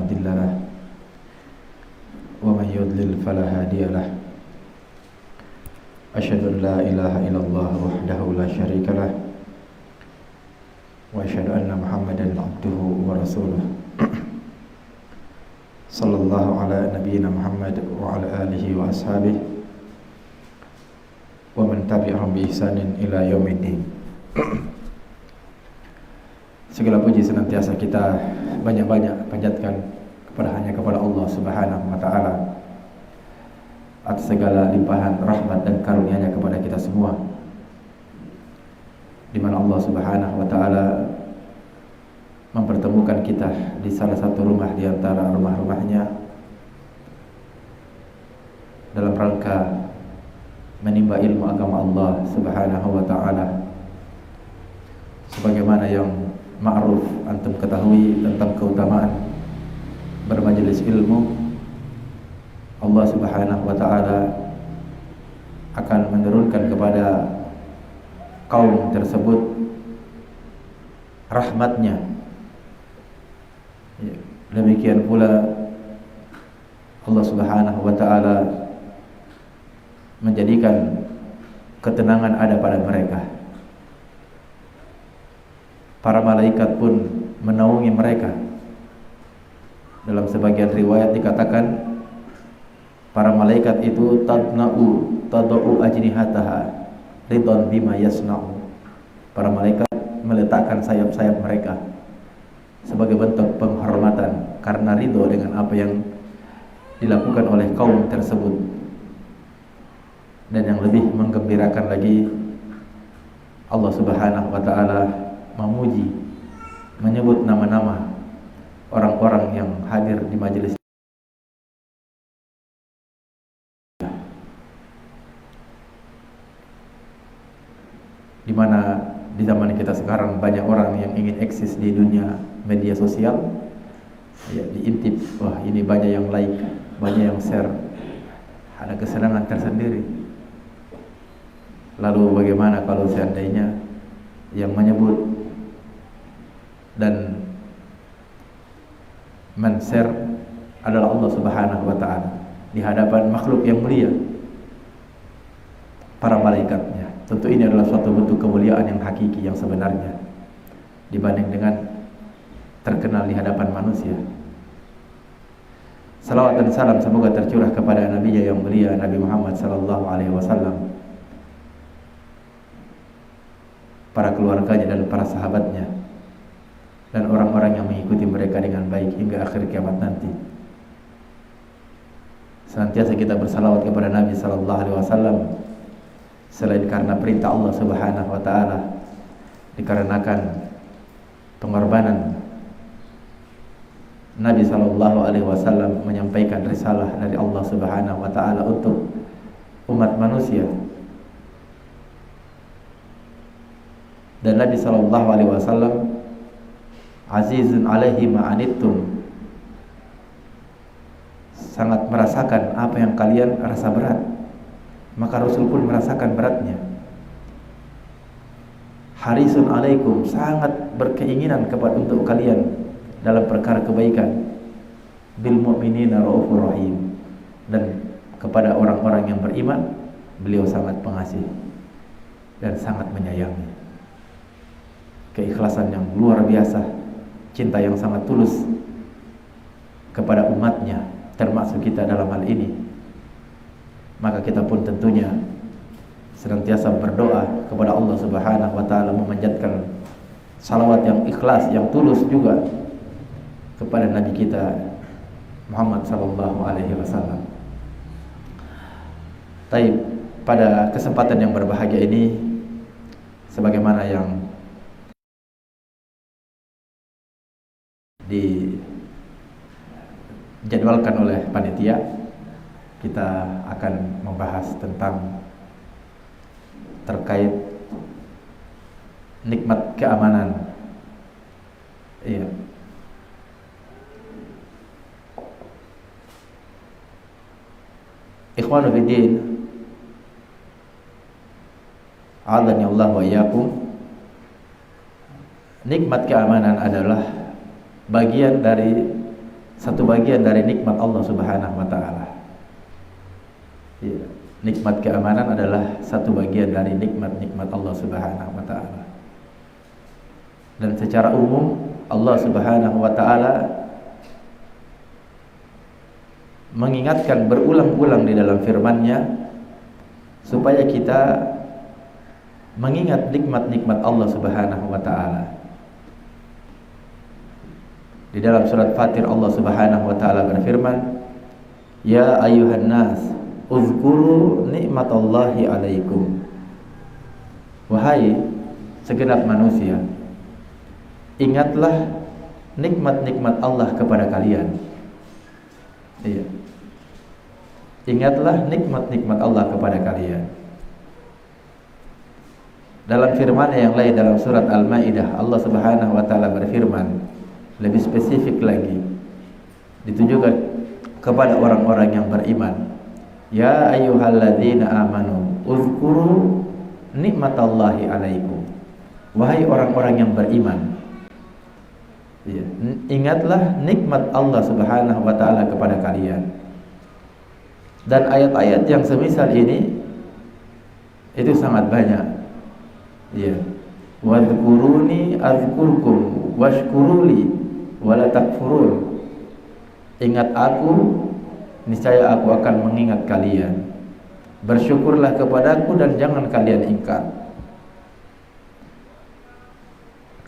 مضل له ومن يضلل فلا هادي له أشهد أن لا إله إلا الله وحده لا شريك له وأشهد أن محمدا عبده ورسوله صلى الله على نبينا محمد وعلى آله وأصحابه ومن tabi'ahum bi ihsanin ila yaumiddin. Segala puji senantiasa kita banyak-banyak panjatkan kepada Allah Subhanahu wa taala atas segala limpahan rahmat dan karunia-Nya kepada kita semua, di mana Allah Subhanahu wa taala mempertemukan kita di salah satu rumah di antara rumah-rumahnya dalam rangka menimba ilmu agama Allah Subhanahu wa taala, sebagaimana yang ma'ruf antum ketahui tentang keutamaan bermajelis ilmu. Allah Subhanahu wa taala akan menurunkan kepada kaum tersebut rahmatnya. Demikian pula Allah Subhanahu wa taala menjadikan ketenangan ada pada mereka. Para malaikat pun menaungi mereka. Dalam sebagian riwayat dikatakan para malaikat itu tadau ajnihataha ridwan bima yasna'u. Para malaikat meletakkan sayap-sayap mereka sebagai bentuk penghormatan karena ridho dengan apa yang dilakukan oleh kaum tersebut. Dan yang lebih menggembirakan lagi, Allah Subhanahu wa taala memuji, menyebut nama-nama orang-orang yang hadir di majelis, di mana di zaman kita sekarang banyak orang yang ingin eksis di dunia media sosial, ya, diintip, wah ini banyak yang like, banyak yang share, ada kesenangan tersendiri. Lalu bagaimana kalau seandainya yang menyebut dan men-share adalah Allah Subhanahu wa taala di hadapan makhluk yang mulia, para malaikatnya? Tentu ini adalah suatu bentuk kemuliaan yang hakiki, yang sebenarnya, dibanding dengan terkenal di hadapan manusia. Salawat dan salam semoga tercurah kepada Nabi yang mulia, Nabi Muhammad sallallahu alaihi wasallam, para keluarganya dan para sahabatnya, dan orang-orang yang mengikuti mereka dengan baik hingga akhir kiamat nanti. Senantiasa kita bersalawat kepada Nabi sallallahu alaihi wasallam, selain karena perintah Allah Subhanahu wa taala, dikarenakan pengorbanan Nabi sallallahu alaihi wasallam menyampaikan risalah dari Allah Subhanahu wa taala untuk umat manusia. Dan Nabi sallallahu alaihi wasallam azizun alaihi ma'anittum, sangat merasakan apa yang kalian rasa berat, maka Rasul pun merasakan beratnya. Harisun alaikum, sangat berkeinginan untuk kalian dalam perkara kebaikan. Bil mu'minina raufur rahim, dan kepada orang-orang yang beriman beliau sangat pengasih dan sangat menyayangi. Keikhlasan yang luar biasa, cinta yang sangat tulus kepada umatnya, termasuk kita dalam hal ini. Maka kita pun tentunya senantiasa berdoa kepada Allah Subhanahu wa taala, memanjatkan salawat yang ikhlas, yang tulus juga kepada Nabi kita Muhammad sallallahu alaihi wasallam. Taib, pada kesempatan yang berbahagia ini, sebagaimana yang dijadwalkan oleh panitia, kita akan membahas tentang terkait nikmat keamanan. Iya. Ikhwanu fiddin, a'adzani Allah wa iyyakum. Nikmat keamanan adalah bagian dari satu bagian dari nikmat Allah Subhanahu wa taala. Ya, nikmat keamanan adalah satu bagian dari nikmat-nikmat Allah Subhanahu wa taala. Dan secara umum Allah Subhanahu wa taala mengingatkan berulang-ulang di dalam firman-Nya supaya kita mengingat nikmat-nikmat Allah Subhanahu wa taala. Di dalam surat Fatir Allah Subhanahu wa taala berfirman, "Ya ayyuhan nas, uzkuru nikmatallahi alaikum." Wahai segenap manusia, ingatlah nikmat-nikmat Allah kepada kalian. Iya. Ingatlah nikmat-nikmat Allah kepada kalian. Dalam firman yang lain dalam surat Al-Maidah, Allah Subhanahu wa taala berfirman lebih spesifik lagi, ditujukan kepada orang-orang yang beriman. Ya ayyuhalladzina amanu uzkuru nikmatallahi alaikum. Wahai orang-orang yang beriman, ya, ingatlah nikmat Allah Subhanahu wa taala kepada kalian. Dan ayat-ayat yang semisal ini itu sangat banyak. Ya. Wadhkuruni azkurkum washkuruli wala takfurun. Ingat aku, niscaya aku akan mengingat kalian. Bersyukurlah kepadaku dan jangan kalian ingkar.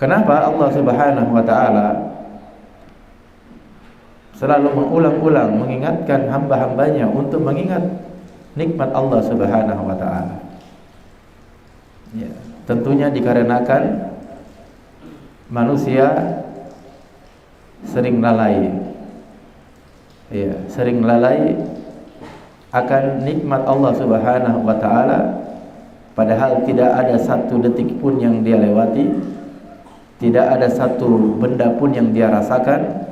Kenapa Allah Subhanahu wa taala selalu mengulang-ulang mengingatkan hamba-hambanya untuk mengingat nikmat Allah Subhanahu wa taala? Ya, tentunya dikarenakan manusia sering lalai. Ya, sering lalai akan nikmat Allah Subhanahu wa taala, padahal tidak ada satu detik pun yang dia lewati, tidak ada satu benda pun yang dia rasakan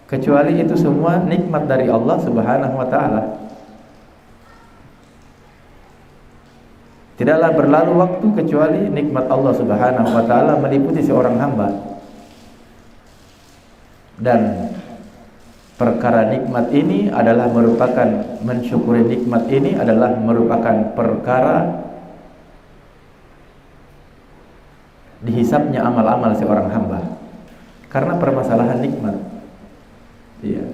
kecuali itu semua nikmat dari Allah Subhanahu wa taala. Tidaklah berlalu waktu kecuali nikmat Allah Subhanahu wa taala meliputi seorang hamba. Dan perkara nikmat ini adalah merupakan, mensyukuri nikmat ini adalah merupakan perkara dihisapnya amal-amal seorang hamba. Karena permasalahan nikmat, iya,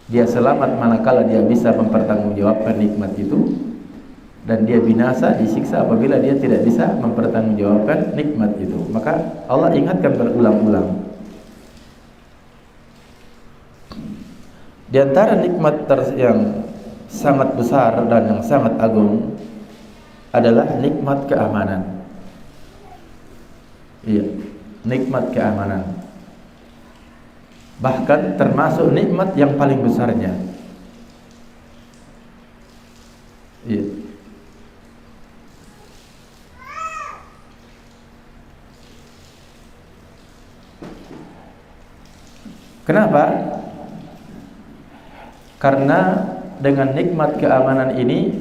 dia selamat manakala dia bisa mempertanggungjawabkan nikmat itu, dan dia binasa, disiksa apabila dia tidak bisa mempertanggungjawabkan nikmat itu. Maka Allah ingatkan berulang-ulang. Di antara nikmat yang sangat besar dan yang sangat agung adalah nikmat keamanan. Iya, nikmat keamanan. Bahkan termasuk nikmat yang paling besarnya. Iya. Kenapa? Karena dengan nikmat keamanan ini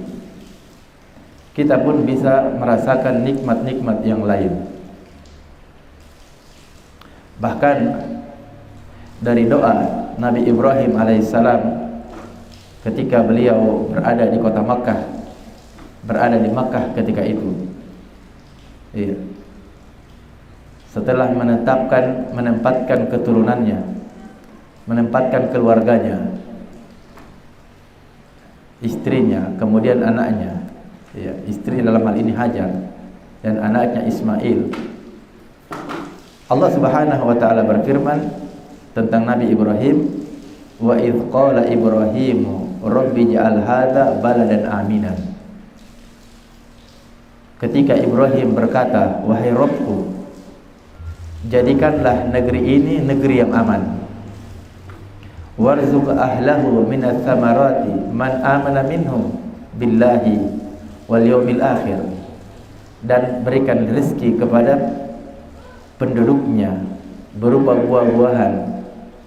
kita pun bisa merasakan nikmat-nikmat yang lain. Bahkan dari doa Nabi Ibrahim alaihissalam ketika beliau berada di kota Makkah, berada di Makkah ketika itu, iya, setelah menempatkan keturunannya, menempatkan keluarganya, istrinya, kemudian anaknya, ya, istri dalam hal ini Hajar dan anaknya Ismail. Allah Subhanahu wa taala berfirman tentang Nabi Ibrahim, wa idz qala Ibrahimu rabbi ja'al hadza baladan aminan. Ketika Ibrahim berkata, wahai Rabbku, jadikanlah negeri ini negeri yang aman. Warzuq ahlahu minats tsamarati man amana minhum billahi wal yaumil akhir. Dan berikan rezeki kepada penduduknya berupa buah-buahan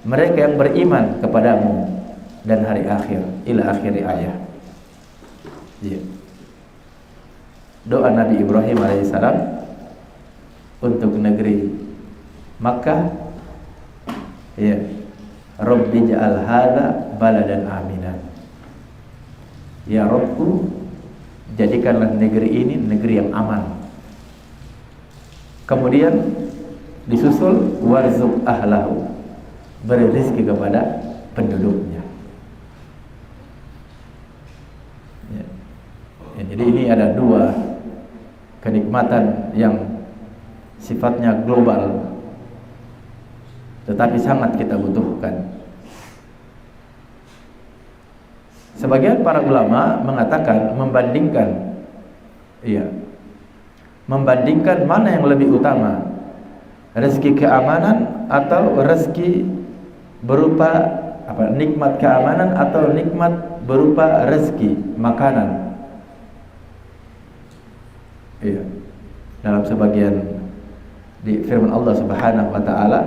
mereka yang beriman kepadamu dan hari akhir. Ila akhir ayat. Ya. Doa Nabi Ibrahim alaihissalam untuk negeri Makkah, ya, Rabbi ja'al hadza baladan aminan. Ya Rabbku, jadikanlah negeri ini negeri yang aman. Kemudian disusul warzuq ahlahu, beri rezeki kepada penduduknya. Ya, jadi ini ada dua kenikmatan yang sifatnya global, tetapi sangat kita butuhkan. Sebagian para ulama mengatakan membandingkan mana yang lebih utama, rezeki keamanan atau rezeki berupa nikmat keamanan atau nikmat berupa rezeki makanan. Iya. Dalam sebagian di firman Allah Subhanahu wa taala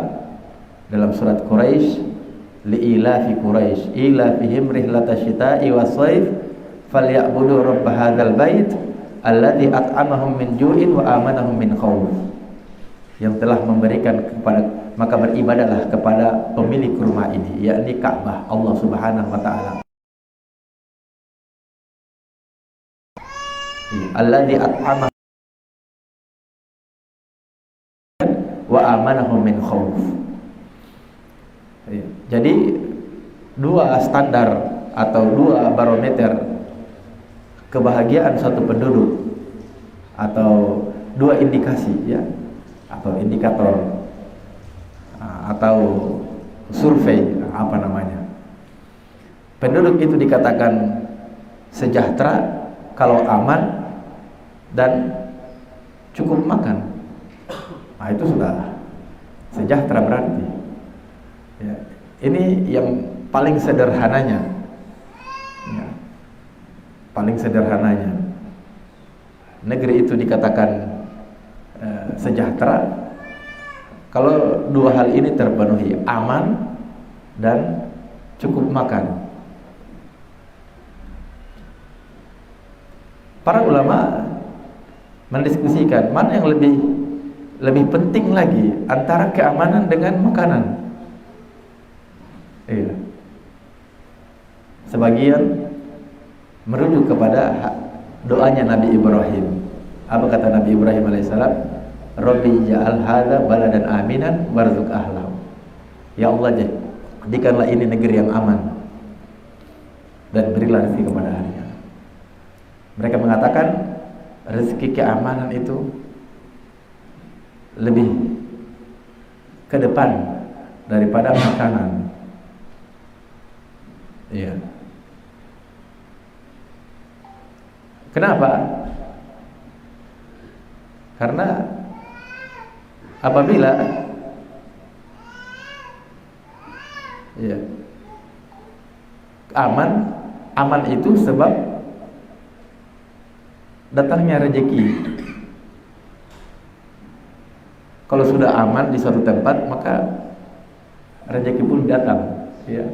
dalam surat Quraisy, li'ilafi Quraisy ilafihim rihlatash shita'i was-shaif falyabudu rabb hadzal bait alladzi at'amahum min ju'in wa amanahum min khauf. Yang telah memberikan kepada, maka beribadahlah kepada pemilik rumah ini, yakni Ka'bah Allah Subhanahu wa taala. Alladzi at'amahum wa amanahum min khauf. Jadi dua standar atau dua barometer kebahagiaan satu penduduk, atau dua indikasi ya, atau indikator atau survei apa namanya. Penduduk itu dikatakan sejahtera kalau aman dan cukup makan. Nah, itu sudah sejahtera berarti. Ya, ini yang paling sederhananya. Ya, paling sederhananya. Negeri itu dikatakan sejahtera kalau dua hal ini terpenuhi, aman dan cukup makan. Para ulama mendiskusikan mana yang lebih penting lagi antara keamanan dengan makanan. Iya. Sebagian merujuk kepada doanya Nabi Ibrahim. Apa kata Nabi Ibrahim alaihissalam? Rabbi ja'al hadza baladan aminan warzuq ahlahu. Ya Allah, jadikanlah ini negeri yang aman dan berilah rezeki kepada ahlinya. Mereka mengatakan rezeki keamanan itu lebih ke depan daripada makanan. Iya. Kenapa? Karena apabila ya, aman itu sebab datangnya rezeki. Kalau sudah aman di suatu tempat, maka rezeki pun datang, ya.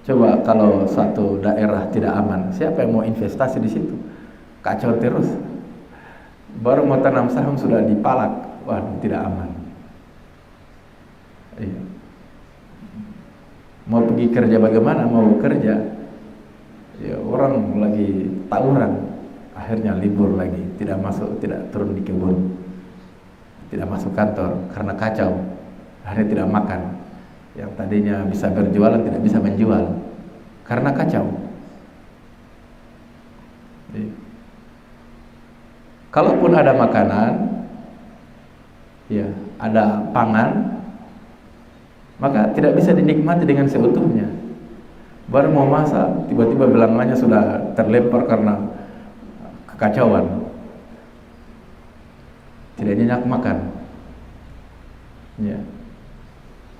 Coba kalau suatu daerah tidak aman, siapa yang mau investasi di situ? Kacau terus. Baru mau tanam saham sudah dipalak, wah tidak aman. Iya. Mau pergi kerja bagaimana? Mau kerja, ya orang lagi tawuran, akhirnya libur lagi, tidak turun di kebun, tidak masuk kantor karena kacau, akhirnya tidak makan. Yang tadinya bisa berjualan tidak bisa menjual karena kacau. Jadi, kalaupun ada makanan, ya ada pangan, maka tidak bisa dinikmati dengan seutuhnya. Baru mau masak, tiba-tiba belangannya sudah terlempar karena kekacauan. Tidak nyenyak makan. Ya.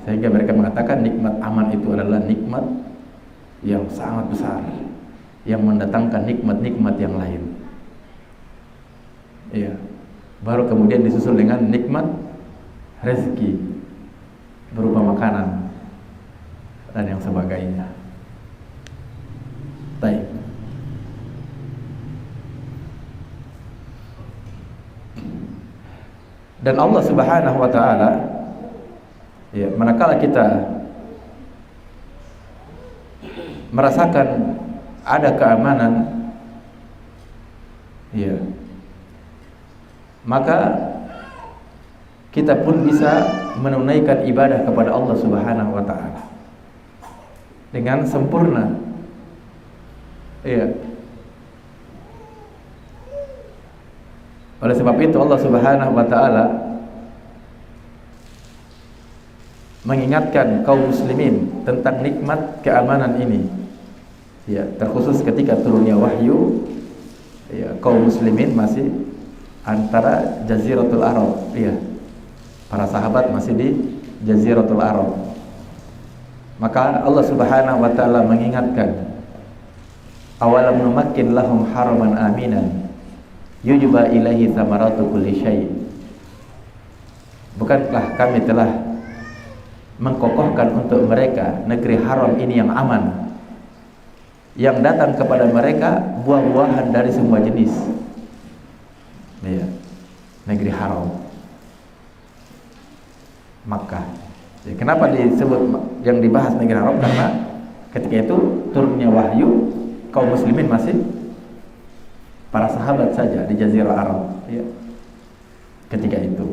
Sehingga mereka mengatakan nikmat aman itu adalah nikmat yang sangat besar, yang mendatangkan nikmat-nikmat yang lain. Iya. Baru kemudian disusul dengan nikmat rezeki berupa makanan dan yang sebagainya. Baik. Dan Allah Subhanahu wa taala, ya, manakala kita merasakan ada keamanan, ya, maka kita pun bisa menunaikan ibadah kepada Allah Subhanahu wa taala dengan sempurna. Ya. Oleh sebab itu Allah Subhanahu wa taala mengingatkan kaum muslimin tentang nikmat keamanan ini. Ya, terkhusus ketika turunnya wahyu, ya, kaum muslimin masih antara Jaziratul Arab, ya. Para sahabat masih di Jaziratul Arab. Maka Allah Subhanahu wa taala mengingatkan, awalam numakkin lahum haraman aminan yujba ilaihi thamaratu kulli syai'. Bukankah kami telah mengkokohkan untuk mereka negeri haram ini yang aman, yang datang kepada mereka buah-buahan dari semua jenis. Ya, negeri haram Makkah. Ya, kenapa disebut yang dibahas negeri haram? Karena ketika itu turunnya wahyu, kaum muslimin masih para sahabat saja di Jazirah Arab, ya, ketika itu.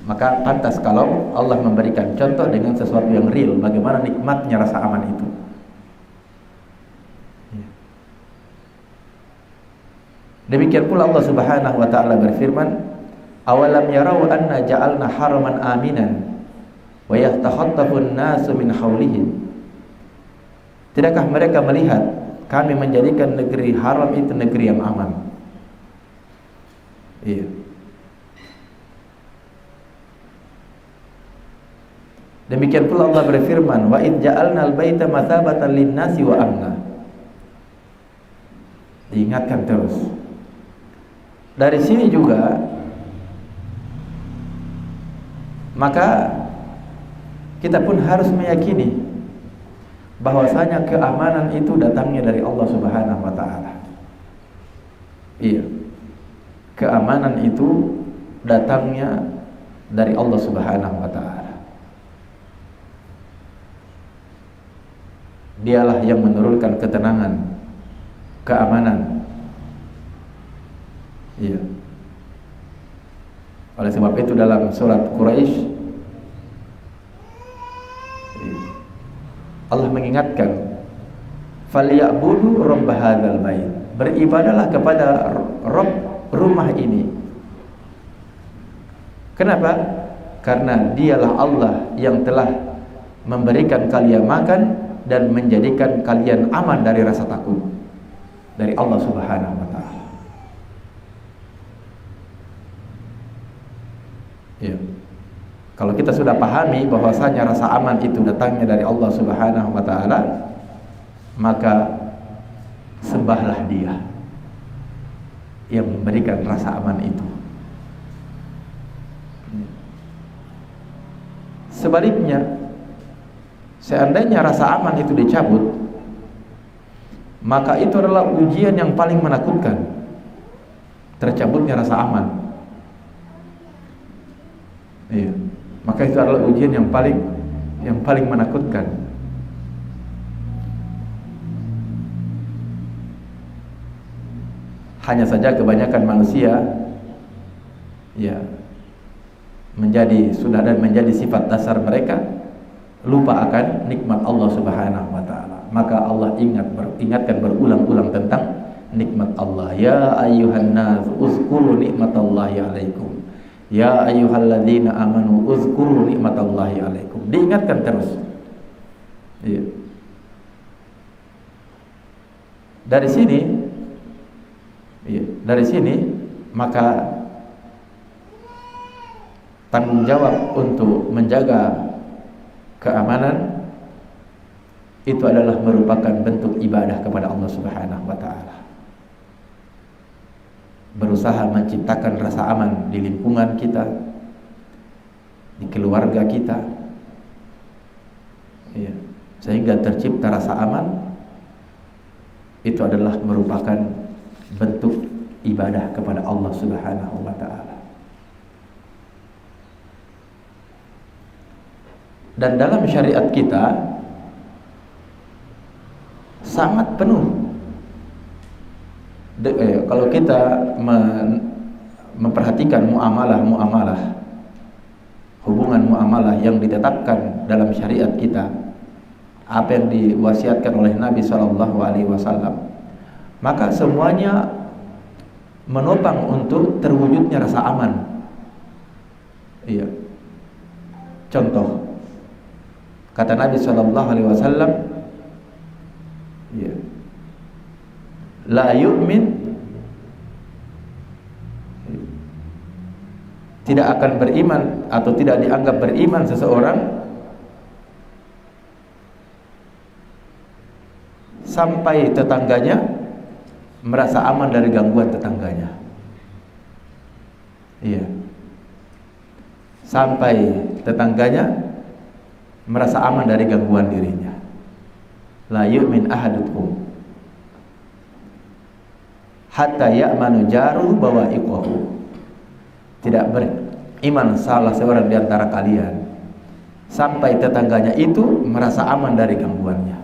Maka pantas kalau Allah memberikan contoh dengan sesuatu yang real, bagaimana nikmatnya rasa aman itu. Ya. Demikian pula Allah Subhanahu wa taala berfirman, awalam yarau anna ja'alna haraman aminan wa yatakhattafu an-nasu min hawlihim. Tidakkah mereka melihat kami menjadikan negeri haram itu negeri yang aman? Iya. Demikian pula Allah berfirman, wa id ja'alna al-baita mathabatan lin-nasi wa amna. Diingatkan terus. Dari sini juga maka kita pun harus meyakini bahwasanya keamanan itu datangnya dari Allah Subhanahu wa taala. Iya. Keamanan itu datangnya dari Allah Subhanahu wa taala. Dialah yang menurunkan ketenangan, keamanan. Iya. Oleh sebab itu dalam surat Quraisy Allah mengingatkan, falyabudu rabb hadzal bait. Beribadahlah kepada Rabb rumah ini. Kenapa? Karena dialah Allah yang telah memberikan kalian makan dan menjadikan kalian aman dari rasa takut dari Allah Subhanahu wa taala. Ya. Kalau kita sudah pahami bahwasanya rasa aman itu datangnya dari Allah Subhanahu wa taala, maka sembahlah Dia yang memberikan rasa aman itu. Sebaliknya, seandainya rasa aman itu dicabut, maka itu adalah ujian yang paling menakutkan. Tercabutnya rasa aman. Iya. Maka itu adalah ujian yang paling menakutkan. Hanya saja kebanyakan manusia, ya, sudah dan menjadi sifat dasar mereka lupa akan nikmat Allah Subhanahu wa taala. Maka Allah ingatkan berulang-ulang tentang nikmat Allah. Ya ayyuhan nas uzkuru nikmatallahi alaikum. Ya ayyuhalladzina amanu uzkuru nikmatallahi alaikum. Diingatkan terus. Iya. Dari sini maka tanggung jawab untuk menjaga keamanan itu adalah merupakan bentuk ibadah kepada Allah Subhanahu wa taala. Berusaha menciptakan rasa aman di lingkungan kita, di keluarga kita, ya, sehingga tercipta rasa aman. Itu adalah merupakan bentuk ibadah kepada Allah Subhanahu wa taala. Dan dalam syariat kita sangat penuh. Kalau kita memperhatikan muamalah, hubungan muamalah yang ditetapkan dalam syariat kita, apa yang diwasiatkan oleh Nabi SAW, maka semuanya menopang untuk terwujudnya rasa aman. Iya. Contoh, kata Nabi SAW, ya, la yu'min, tidak akan beriman atau tidak dianggap beriman seseorang sampai tetangganya merasa aman dari gangguan tetangganya. Iya. Sampai tetangganya merasa aman dari gangguan dirinya. La yu'min ahadukum hatta ya'manu jaruhu bawa'iqahu. Tidak beriman salah seorang di antara kalian sampai tetangganya itu merasa aman dari gangguannya.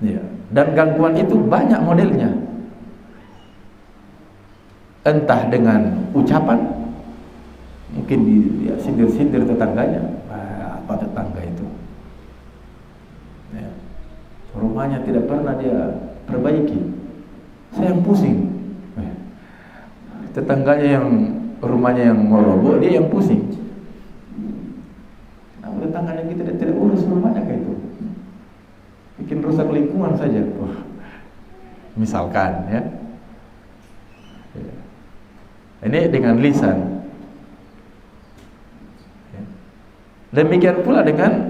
Ya. Dan gangguan itu banyak modelnya. Entah dengan ucapan, mungkin dia sindir-sindir tetangganya. Apa tetangga itu? Ya. Rumahnya tidak pernah dia perbaiki. Saya yang pusing. Tetangganya yang rumahnya yang mau roboh, dia yang pusing. Nah, tetangganya kita tidak urus rumahnya kayak itu, bikin rusak lingkungan saja. Wah, misalkan ya. Ini dengan lisan. Demikian pula dengan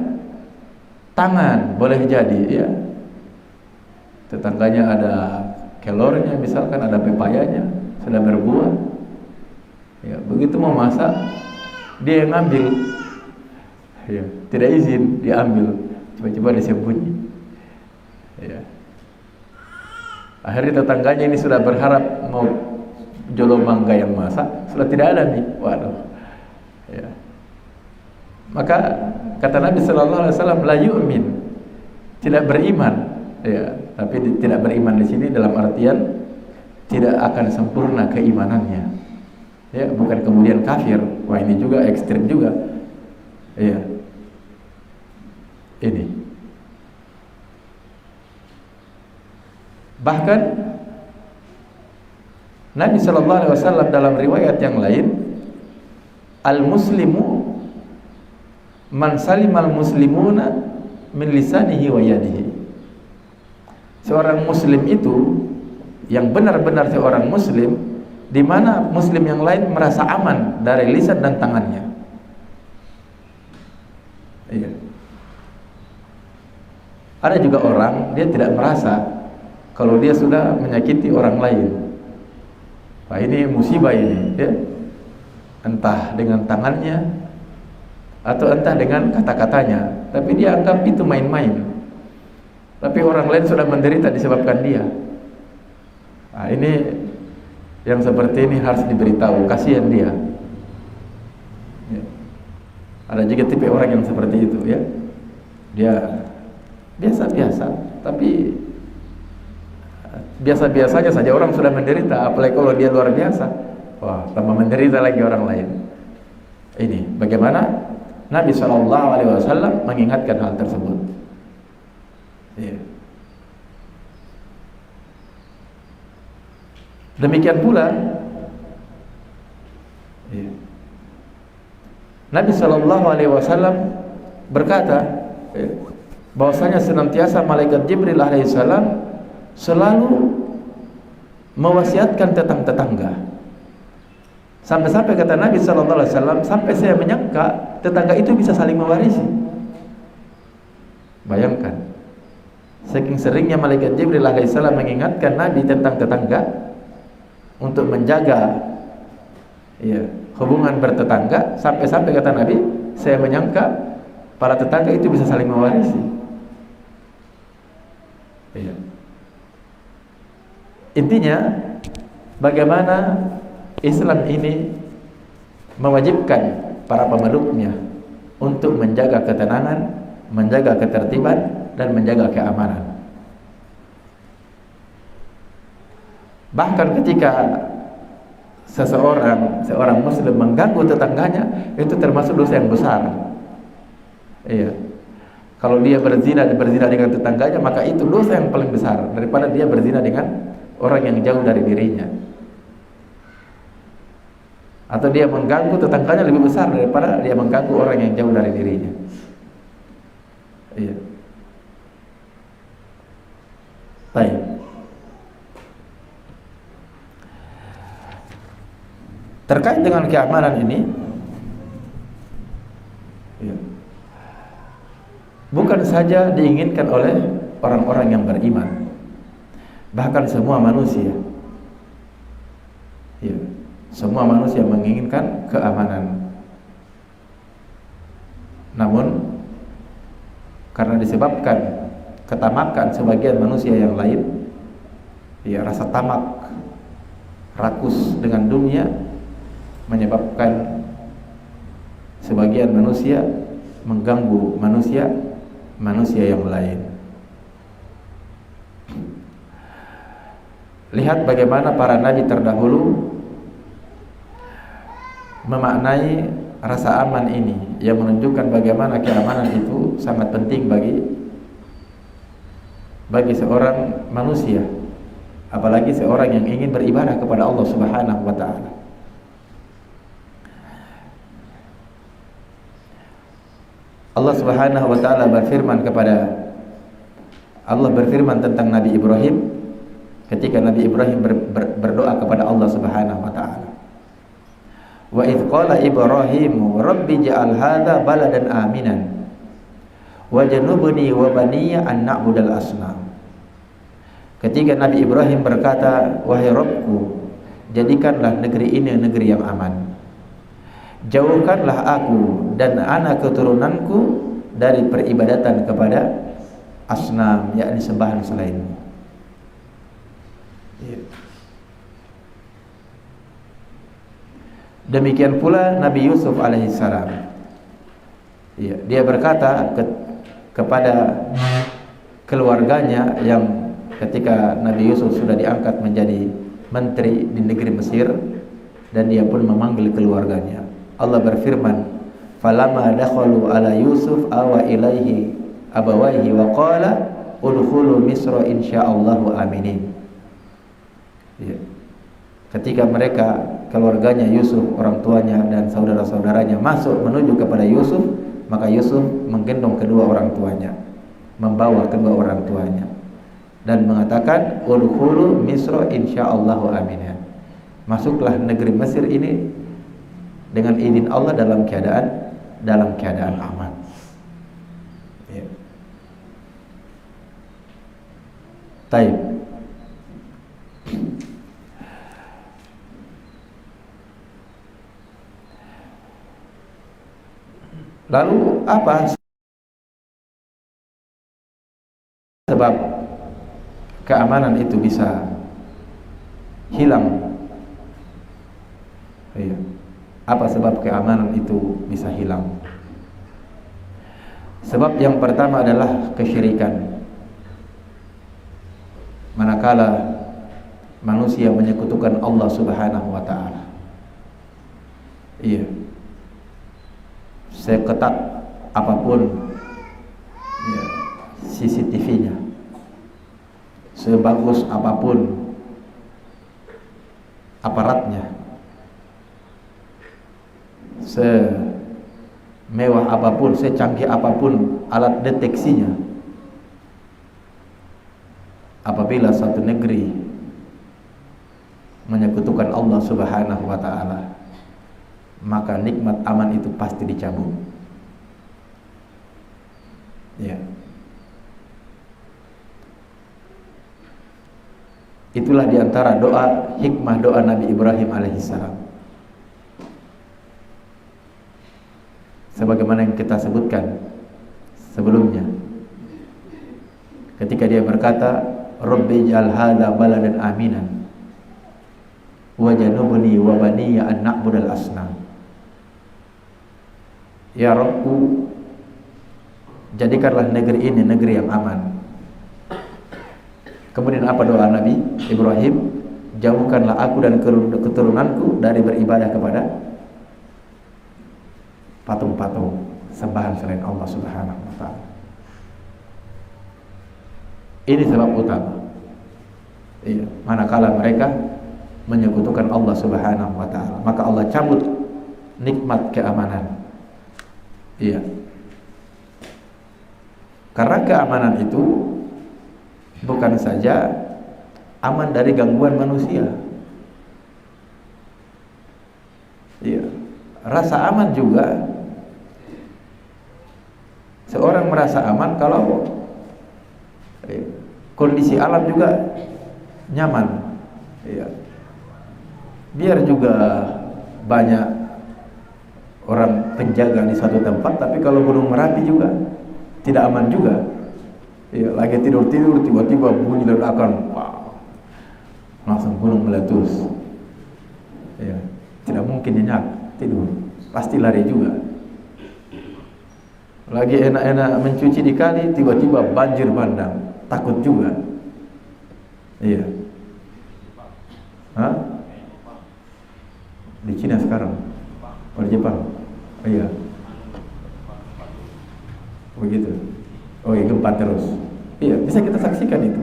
tangan, boleh jadi ya. Tetangganya ada kelornya, misalkan ada pepayanya, sudah berbuah. Ya, begitu mau masak, dia yang ngambil. Ya, tidak izin, dia ambil. Coba-coba disembunyi. Ya. Akhirnya tetangganya ini sudah berharap mau jolo mangga yang masak, sudah tidak ada nih. Waduh. Ya. Maka kata Nabi sallallahu alaihi wasallam, la yu'min, tidak beriman. Ya, tapi tidak beriman di sini dalam artian tidak akan sempurna keimanannya. Ya, bukan kemudian kafir. Wah, ini juga ekstrim juga. Ya. Ini. Bahkan Nabi sallallahu alaihi wasallam dalam riwayat yang lain, al-muslimu man salimal muslimuna min lisanihi wa yadihi. Seorang muslim itu yang benar-benar seorang muslim, di mana muslim yang lain merasa aman dari lisan dan tangannya. Iya. Ada juga orang dia tidak merasa kalau dia sudah menyakiti orang lain. Wah, ini musibah ini, ya. Entah dengan tangannya atau entah dengan kata-katanya, tapi dia anggap itu main-main. Tapi orang lain sudah menderita disebabkan dia. Nah, ini yang seperti ini harus diberitahu, kasihan dia. Ya. Ada juga tipe orang yang seperti itu, ya. Dia biasa-biasa, tapi biasa-biasanya saja orang sudah menderita, apalagi kalau dia luar biasa. Wah, tambah menderita lagi orang lain. Ini bagaimana Nabi SAW mengingatkan hal tersebut. Ya. Demikian pula ya, Nabi SAW berkata ya, bahwasanya senantiasa malaikat Jibril alaihissalam selalu mewasiatkan tentang tetangga. Sampai-sampai kata Nabi SAW, sampai saya menyangka tetangga itu bisa saling mewarisi. Bayangkan, saking seringnya malaikat Jibril alaihissalam mengingatkan Nabi tentang tetangga untuk menjaga ya, hubungan bertetangga, sampai-sampai kata Nabi, saya menyangka para tetangga itu bisa saling mewarisi. Ya. Intinya, bagaimana Islam ini mewajibkan para pemeluknya untuk menjaga ketenangan, menjaga ketertiban, dan menjaga keamanan. Bahkan ketika seorang muslim mengganggu tetangganya, itu termasuk dosa yang besar. Iya. Kalau dia berzina dengan tetangganya, maka itu dosa yang paling besar daripada dia berzina dengan orang yang jauh dari dirinya. Atau dia mengganggu tetangganya lebih besar daripada dia mengganggu orang yang jauh dari dirinya. Iya. Baik. Terkait dengan keamanan ini, iya, bukan saja diinginkan oleh orang-orang yang beriman, bahkan semua manusia. Ya, semua manusia menginginkan keamanan. Namun karena disebabkan ketamakan sebagian manusia yang lain, ya, rasa tamak, rakus dengan dunia, menyebabkan sebagian manusia mengganggu manusia yang lain. Lihat bagaimana para nabi terdahulu memaknai rasa aman ini, yang menunjukkan bagaimana keamanan itu sangat penting bagi seorang manusia, apalagi seorang yang ingin beribadah kepada Allah Subhanahu wa taala. Allah Subhanahu wa taala berfirman tentang Nabi Ibrahim ketika Nabi Ibrahim berdoa kepada Allah Subhanahu wa taala. Wa idz qala Ibrahim rabbi ja'al hadza baladan aminan wajnubni wa baniya an na'budal asnam. Ketika Nabi Ibrahim berkata, wahai Rabbku, jadikanlah negeri ini negeri yang aman, jauhkanlah aku dan anak keturunanku dari peribadatan kepada asnam, yakni sembahan selainmu. Demikian pula Nabi Yusuf alaihissalam. Dia berkata kepada keluarganya yang ketika Nabi Yusuf sudah diangkat menjadi menteri di negeri Mesir, dan dia pun memanggil keluarganya. Allah berfirman, "Falamma dakhalu ala Yusuf awa ilaihi abawaihi wa qala udkhulu Misra insyaallahu aminin." Ketika mereka, keluarganya Yusuf, orang tuanya dan saudara-saudaranya masuk menuju kepada Yusuf, maka Yusuf menggendong kedua orang tuanya, membawa kedua orang tuanya, dan mengatakan udkhulu Misra insyaallahu aminin. Masuklah negeri Mesir ini dengan izin Allah dalam keadaan aman. Ya. Taib. Lalu apa sebab keamanan itu bisa hilang? Iya. Apa sebab keamanan itu bisa hilang? Sebab yang pertama adalah kesyirikan. Manakala manusia menyekutukan Allah Subhanahu wa taala. Iya. Seketat apapun ya, CCTV-nya, sebagus apapun aparatnya, semewah apapun, secanggih apapun alat deteksinya, apabila satu negeri menyekutukan Allah Subhanahu wa taala, maka nikmat aman itu pasti dicabut. Ya. Itulah diantara hikmah doa Nabi Ibrahim alaihissalam. Sebagaimana yang kita sebutkan sebelumnya, ketika dia berkata, Rabbi ij'al hadza baladan aminan wajnubni wa baniya an na'budal asnam. Ya Rabbku, jadikanlah negeri ini negeri yang aman. Kemudian apa doa Nabi Ibrahim? Jauhkanlah aku dan keturunanku dari beribadah kepada patung-patung sembahan selain Allah Subhanahu wa taala. Ini sebab utama. Iya, manakala mereka menyekutukan Allah Subhanahu wa taala, maka Allah cabut nikmat keamanan. Iya. Karena keamanan itu bukan saja aman dari gangguan manusia. Iya. Rasa aman juga, seorang merasa aman kalau kondisi alam juga nyaman. Iya. Biar juga banyak orang penjaga di suatu tempat, tapi kalau Gunung Merapi juga tidak aman juga. Ya, lagi tidur-tidur tiba-tiba bunyi ledakan, wow, langsung gunung meletus. Ya, tidak mungkin nyenyak tidur, pasti lari juga. Lagi enak-enak mencuci di kali, tiba-tiba banjir bandang, takut juga. Iya. Hah? Di Cina sekarang, oh di Jepang, oh iya. Begitu. Oh iya, gempa terus. Iya, bisa kita saksikan itu.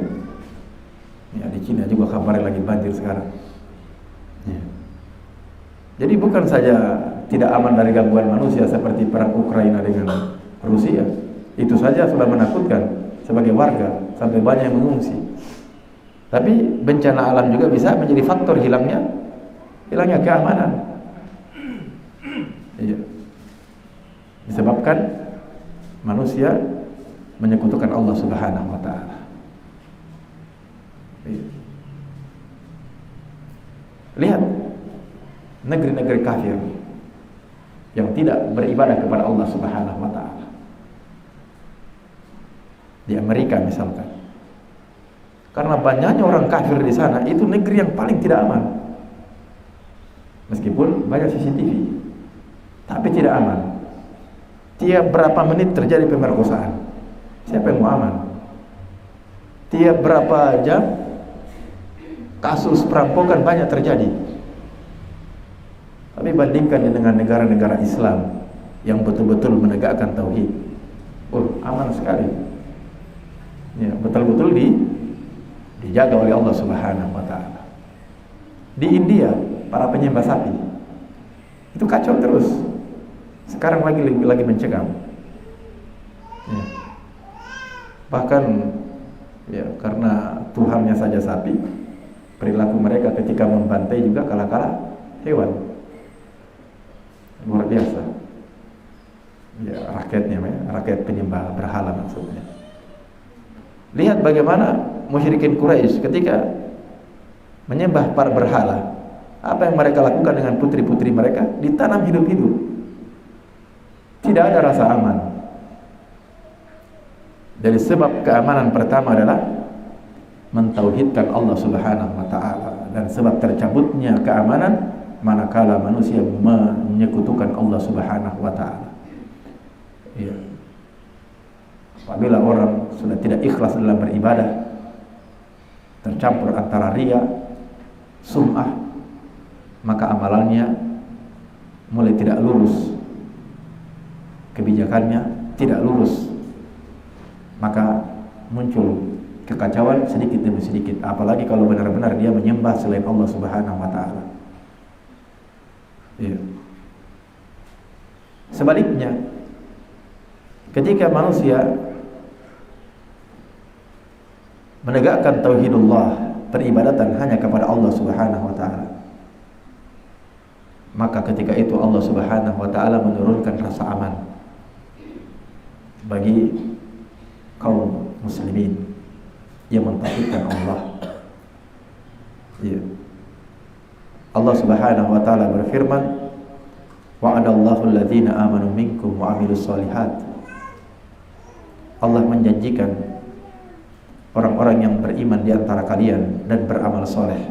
Ya, di Cina juga kabarnya lagi banjir sekarang. Ya. Jadi bukan saja tidak aman dari gangguan manusia seperti perang Ukraina dengan Rusia, itu saja sudah menakutkan sebagai warga sampai banyak yang mengungsi. Tapi bencana alam juga bisa menjadi faktor hilangnya keamanan. Iya. Disebabkan manusia menyekutukan Allah Subhanahu wa taala. Lihat negeri-negeri kafir yang tidak beribadah kepada Allah Subhanahu wa taala. Di Amerika misalkan. Karena banyaknya orang kafir di sana, itu negeri yang paling tidak aman. Meskipun banyak CCTV, tapi tidak aman. Tiap berapa menit terjadi pemerkosaan. Siapa yang mau aman? Tiap berapa jam kasus perampokan banyak terjadi. Tapi bandingkan dengan negara-negara Islam yang betul-betul menegakkan tauhid, aman sekali. Ya, betul-betul dijaga oleh Allah Subhanahu wa taala. Di India, para penyembah sapi itu kacau terus. Sekarang lagi mencekam. Ya. Bahkan ya, karena Tuhannya saja sapi, perilaku mereka ketika membantai juga kalah-kalah hewan. Luar biasa. Ya, rakyat penyembah berhala maksudnya. Lihat bagaimana musyrikin Quraisy ketika menyembah para berhala. Apa yang mereka lakukan dengan putri-putri mereka? Ditanam hidup-hidup. Tidak ada rasa aman. Dari sebab keamanan pertama adalah mentauhidkan Allah Subhanahu wa taala, dan sebab tercabutnya keamanan manakala manusia menyekutukan Allah Subhanahu wa taala. Ya. Apabila orang sudah tidak ikhlas dalam beribadah, tercampur antara riya, sum'ah, maka amalannya mulai tidak lurus, kebijakannya tidak lurus, maka muncul kekacauan sedikit demi sedikit. Apalagi kalau benar-benar dia menyembah selain Allah Subhanahu wa taala. Iya. Sebaliknya, ketika manusia menegakkan tauhidullah, peribadatan hanya kepada Allah Subhanahu wa taala, maka ketika itu Allah Subhanahu wa taala menurunkan rasa aman bagi kaum muslimin yang mentauhidkan Allah. Ya. Allah Subhanahu wa taala berfirman, wa'adallahu alladhina amanu minkum wa 'amilus shalihat. Allah menjanjikan orang-orang yang beriman di antara kalian dan beramal soleh,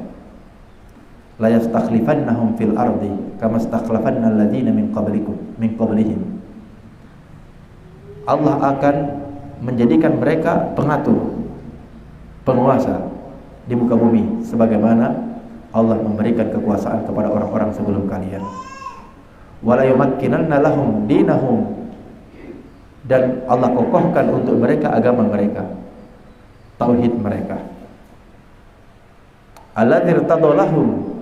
la yastakhlifannahum fil ardi kama stakhlafanna alladhina min qablihim. Allah akan menjadikan mereka pengatur, penguasa di muka bumi, sebagaimana Allah memberikan kekuasaan kepada orang-orang sebelum kalian. Wala yumakkinanna lahum dinahum, dan Allah kokohkan untuk mereka agama mereka, tauhid mereka. Alladzi irtadalahum,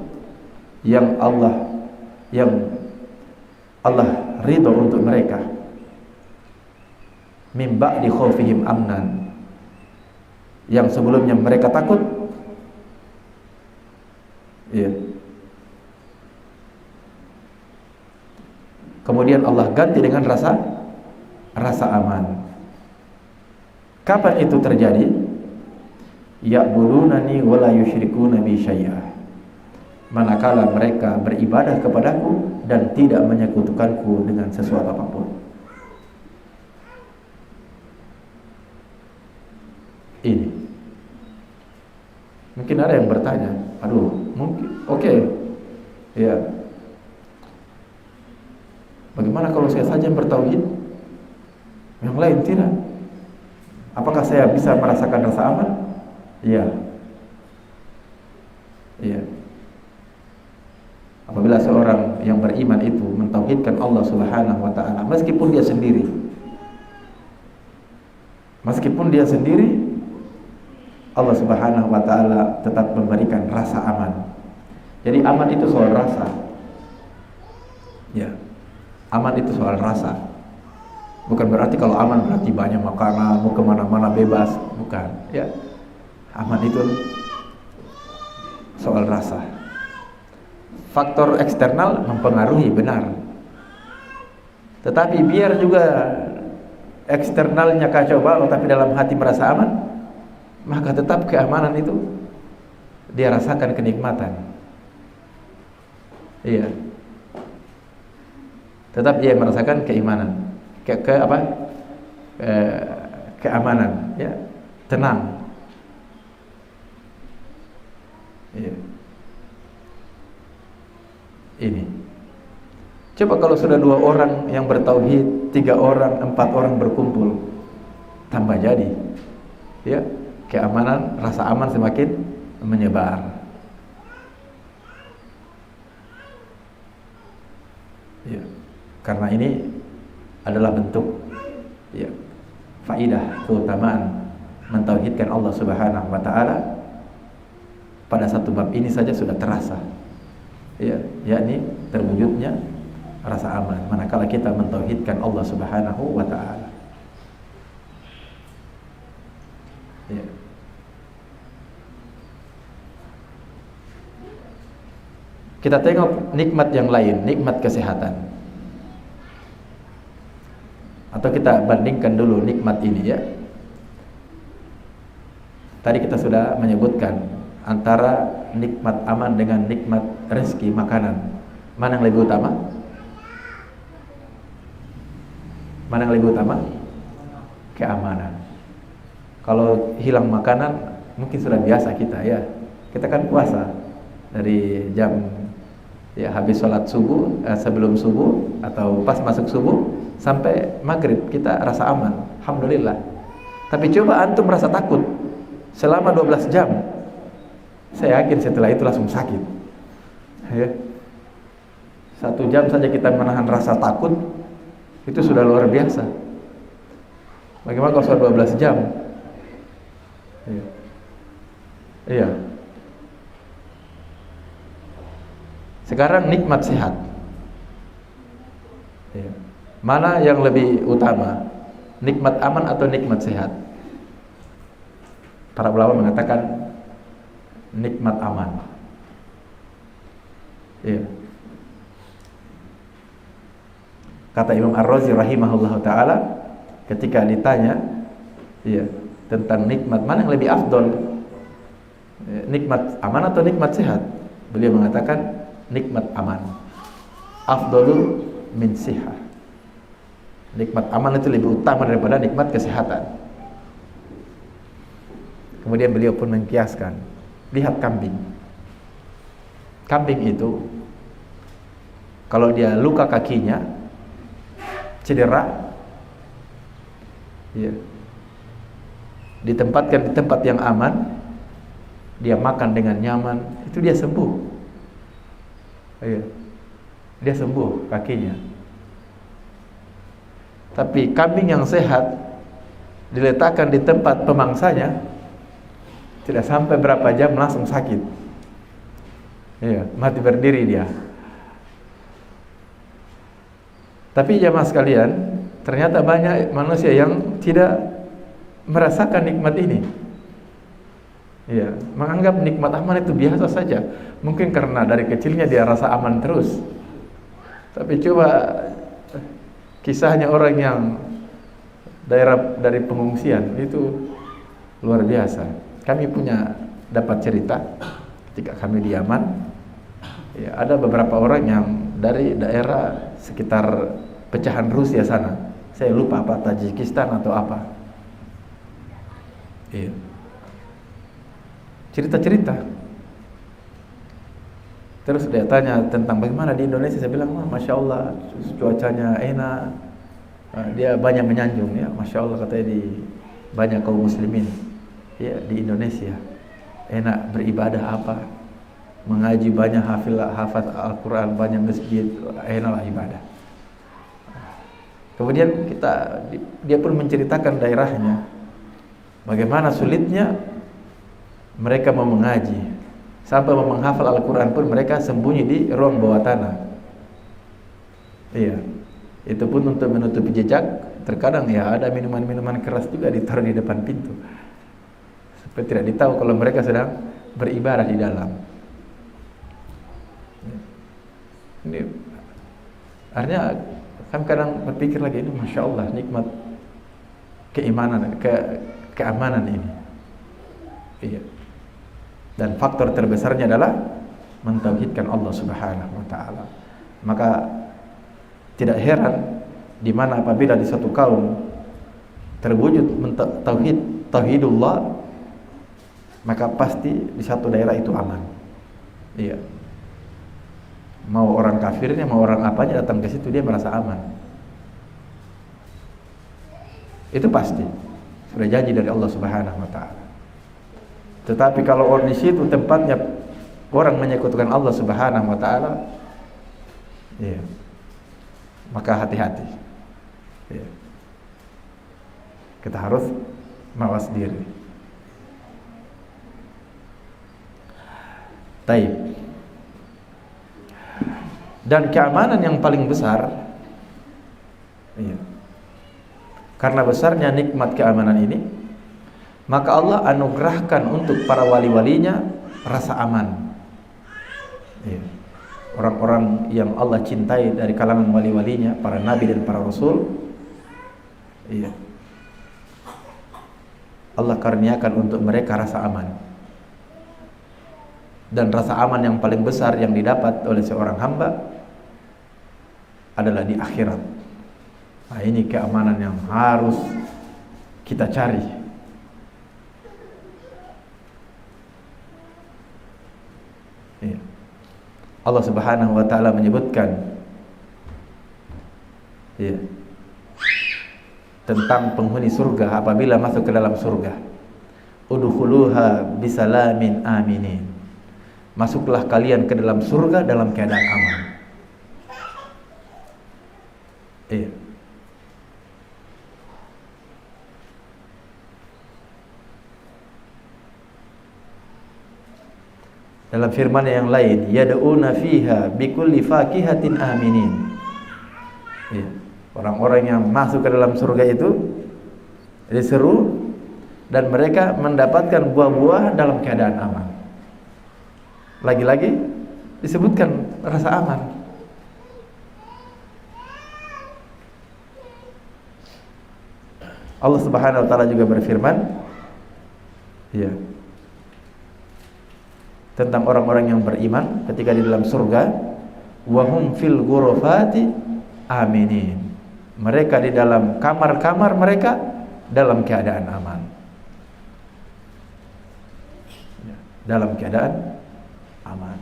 yang Allah ridho untuk mereka. Min ba'di khaufihim amnan, yang sebelumnya mereka takut, ya, kemudian Allah ganti dengan rasa aman. Kapan itu terjadi? Ya'budunani wa la yusyrikuna bi syai'a, manakala mereka beribadah kepadaku dan tidak menyekutukanku dengan sesuatu apapun. Ini mungkin ada yang bertanya, aduh, mungkin oke, ya, bagaimana kalau saya saja yang bertauhid, yang lain tidak? Apakah saya bisa merasakan rasa aman? Iya. Iya. Apabila seorang yang beriman itu mentauhidkan Allah Subhanahu wa taala, meskipun dia sendiri, Allah Subhanahu wa taala tetap memberikan rasa aman. Jadi aman itu soal rasa. Ya. Aman itu soal rasa. Bukan berarti kalau aman berarti banyak makanan, mau kemana-mana bebas, bukan. Ya. Aman itu soal rasa. Faktor eksternal mempengaruhi, benar. Tetapi biar juga eksternalnya kacau balau, tapi dalam hati merasa aman, maka tetap keamanan itu dia rasakan kenikmatan. Iya. Tetap dia merasakan keimanan, keamanan, ya, tenang. Iya. Ini. Coba kalau sudah 2 orang yang bertauhid, 3 orang, 4 orang berkumpul, tambah jadi. Ya, keamanan, rasa aman semakin menyebar. Ya. Karena ini adalah bentuk, ya, faidah, keutamaan mentauhidkan Allah Subhanahu wa taala. Pada satu bab ini saja sudah terasa, ya, yakni terwujudnya rasa aman manakala kita mentauhidkan Allah Subhanahu wa taala. Ya. Kita tengok nikmat yang lain, nikmat kesehatan. Atau kita bandingkan dulu nikmat ini, ya. Tadi kita sudah menyebutkan antara nikmat aman dengan nikmat rezeki makanan. Mana yang lebih utama? Mana yang lebih utama? Keamanan. Kalau hilang makanan mungkin sudah biasa kita, ya. Kita kan puasa dari jam, ya, habis sholat subuh, sebelum subuh atau pas masuk subuh sampai maghrib kita rasa aman, alhamdulillah. Tapi coba antum merasa takut selama 12 jam, saya yakin setelah itu langsung sakit, ya. 1 jam saja kita menahan rasa takut, itu sudah luar biasa. Bagaimana kalau sudah 12 jam? Iya. Iya. Sekarang nikmat sehat, ya. Mana yang lebih utama, nikmat aman atau nikmat sehat? Para ulama mengatakan nikmat aman. Ya. Kata Imam Ar-Razi rahimahullah ta'ala, ketika ditanya, ya, tentang nikmat mana yang lebih afdol, nikmat aman atau nikmat sehat, beliau mengatakan nikmat aman afdalu min sihah. Nikmat aman itu lebih utama daripada nikmat kesehatan. Kemudian beliau pun mengkiaskan, lihat kambing. Kambing itu kalau dia luka kakinya, cedera, Ya. Ditempatkan di tempat yang aman, dia makan dengan nyaman, itu dia sembuh. Ya. Dia sembuh kakinya. Tapi kambing yang sehat diletakkan di tempat pemangsanya, tidak sampai berapa jam langsung sakit. Iya, mati berdiri dia. Tapi jamaah sekalian, ternyata banyak manusia yang tidak merasakan nikmat ini. Iya, menganggap nikmat aman itu biasa saja. Mungkin karena dari kecilnya dia rasa aman terus. Tapi coba kisahnya orang yang daerah dari pengungsian itu luar biasa. Kami punya dapat cerita ketika kami di Yaman, ya, ada beberapa orang yang dari daerah sekitar pecahan Rusia sana. Saya lupa apa, Tajikistan atau apa. Iya. Cerita-cerita. Terus dia tanya tentang bagaimana di Indonesia. Saya bilang, wah, Masya Allah, cuacanya enak. Dia banyak menyanjung, ya, Masya Allah, katanya di banyak kaum muslimin, ya, di Indonesia enak beribadah apa, mengaji banyak, hafaz Al-Quran, banyak masjid, enaklah ibadah. Kemudian dia pun menceritakan daerahnya, bagaimana sulitnya mereka mau mengaji, sampai mau menghafal Al-Quran pun mereka sembunyi di ruang bawah tanah. Iya, itu pun untuk menutupi jejak. Terkadang ya ada minuman-minuman keras juga ditaruh di depan pintu, supaya tidak ditahu kalau mereka sedang beribadah di dalam. Ini artinya kami kadang berpikir lagi, ini Masya Allah nikmat keimanan, keamanan ini. Iya. Dan faktor terbesarnya adalah mentauhidkan Allah Subhanahu wa taala. Maka tidak heran di mana apabila di suatu kaum terwujud tauhidullah, maka pasti di satu daerah itu aman. Iya. Mau orang kafirnya, mau orang apanya datang ke situ dia merasa aman. Itu pasti. Sudah janji dari Allah Subhanahu wa taala. Tetapi kalau orang di situ tempatnya orang menyekutukan Allah Subhanahu wa taala, ya, maka hati-hati. Ya. Kita harus mawas diri. Taib. Dan keamanan yang paling besar, ya, karena besarnya nikmat keamanan ini, maka Allah anugerahkan untuk para wali-walinya rasa aman. Ya. Orang-orang yang Allah cintai dari kalangan wali-walinya, para nabi dan para rasul, ya, Allah karuniakan untuk mereka rasa aman. Dan rasa aman yang paling besar yang didapat oleh seorang hamba adalah di akhirat. Nah, ini keamanan yang harus kita cari. Ya. Allah Subhanahu wa taala menyebutkan, ya, tentang penghuni surga apabila masuk ke dalam surga. Udkhuluha bisalamin aminin. Masuklah kalian ke dalam surga dalam keadaan aman. Iya. Dalam firman yang lain, yad'una fiha bikulli fakihatin aminin. Iya. Orang-orang yang masuk ke dalam surga itu diseru dan mereka mendapatkan buah-buah dalam keadaan aman. Lagi-lagi disebutkan rasa aman. Allah Subhanahu wa taala juga berfirman, ya, tentang orang-orang yang beriman ketika di dalam surga, wa hum fil ghurafati aminin. Mereka di dalam kamar-kamar mereka dalam keadaan aman. Ya, dalam keadaan aman.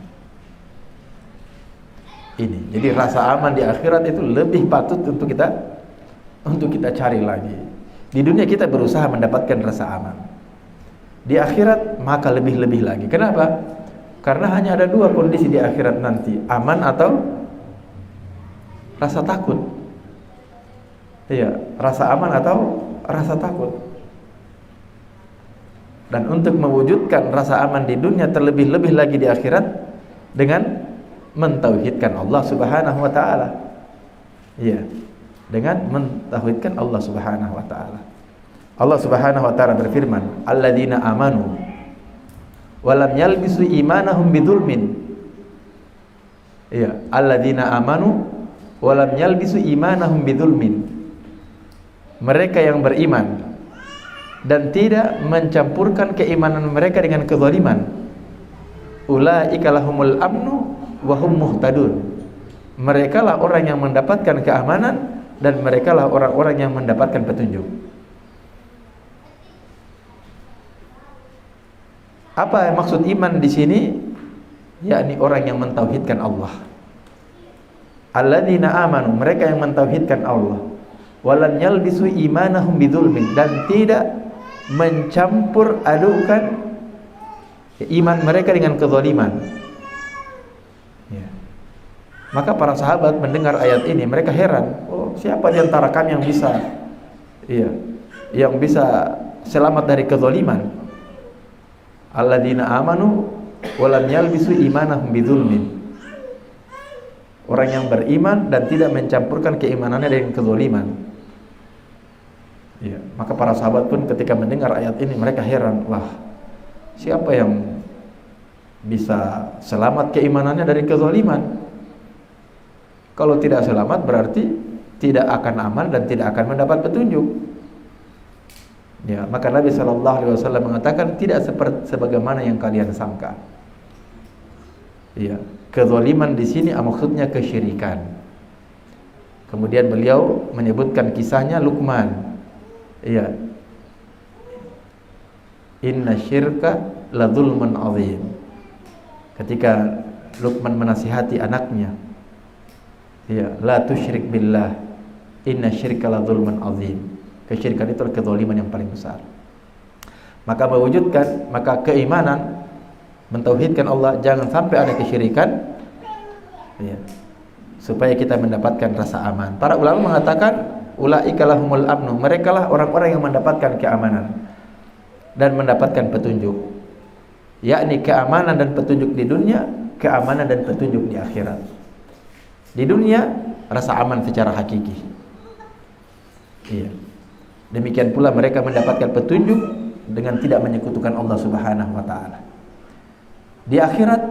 Ini. Jadi rasa aman di akhirat itu lebih patut untuk kita cari lagi. Di dunia kita berusaha mendapatkan rasa aman. Di akhirat maka lebih-lebih lagi. Kenapa? Karena hanya ada dua kondisi di akhirat nanti, aman atau rasa takut. Iya, rasa aman atau rasa takut. Dan untuk mewujudkan rasa aman di dunia, terlebih-lebih lagi di akhirat, dengan mentauhidkan Allah Subhanahu wa taala. Iya, dengan mentauhidkan Allah Subhanahu wa taala. Allah Subhanahu wa taala berfirman, "Alladzina amanu wa lam yalbisu imanahum bidzulmin." Iya, alladzina amanu wa lam yalbisu imanahum bidzulmin. Mereka yang beriman dan tidak mencampurkan keimanan mereka dengan kezaliman. Ulaika lahumul amnu wa hum muhtadun. Merekalah orang yang mendapatkan keamanan dan merekalah orang-orang yang mendapatkan petunjuk. Apa maksud iman di sini? Yakni orang yang mentauhidkan Allah. Alladzina amanu, mereka yang mentauhidkan Allah. Walam yalbisu imanahum bidzulmin, dan tidak mencampur adukan iman mereka dengan kezaliman. Ya. Maka para sahabat mendengar ayat ini, mereka heran. Oh, siapa di antara kami yang bisa, yang bisa selamat dari kezaliman? Alladzina amanu walam yalbisu imanahum bidzulmin. Orang yang beriman dan tidak mencampurkan keimanannya dengan kezaliman. Ya, maka para sahabat pun ketika mendengar ayat ini mereka heran, wah, siapa yang bisa selamat keimanannya dari kezaliman? Kalau tidak selamat berarti tidak akan aman dan tidak akan mendapat petunjuk. Ya, maka Nabi sallallahu alaihi wasallam mengatakan tidak seperti sebagaimana yang kalian sangka. Ya, kezaliman di sini maksudnya kesyirikan. Kemudian beliau menyebutkan kisahnya Luqman. Iya. Inna syirka la dzulmun adzim. Ketika Luqman menasihati anaknya, iya, la tusyrik billah. Inna syirka la dzulmun adzim. Kesyirikan itu adalah kezaliman yang paling besar. Maka mewujudkan, maka keimanan, mentauhidkan Allah, jangan sampai ada kesyirikan, iya, supaya kita mendapatkan rasa aman. Para ulama mengatakan ulaika lahumul amnu, merekalah orang-orang yang mendapatkan keamanan dan mendapatkan petunjuk, yakni keamanan dan petunjuk di dunia, keamanan dan petunjuk di akhirat. Di dunia rasa aman secara hakiki, iya. Demikian pula mereka mendapatkan petunjuk dengan tidak menyekutukan Allah Subhanahu wa taala. Di akhirat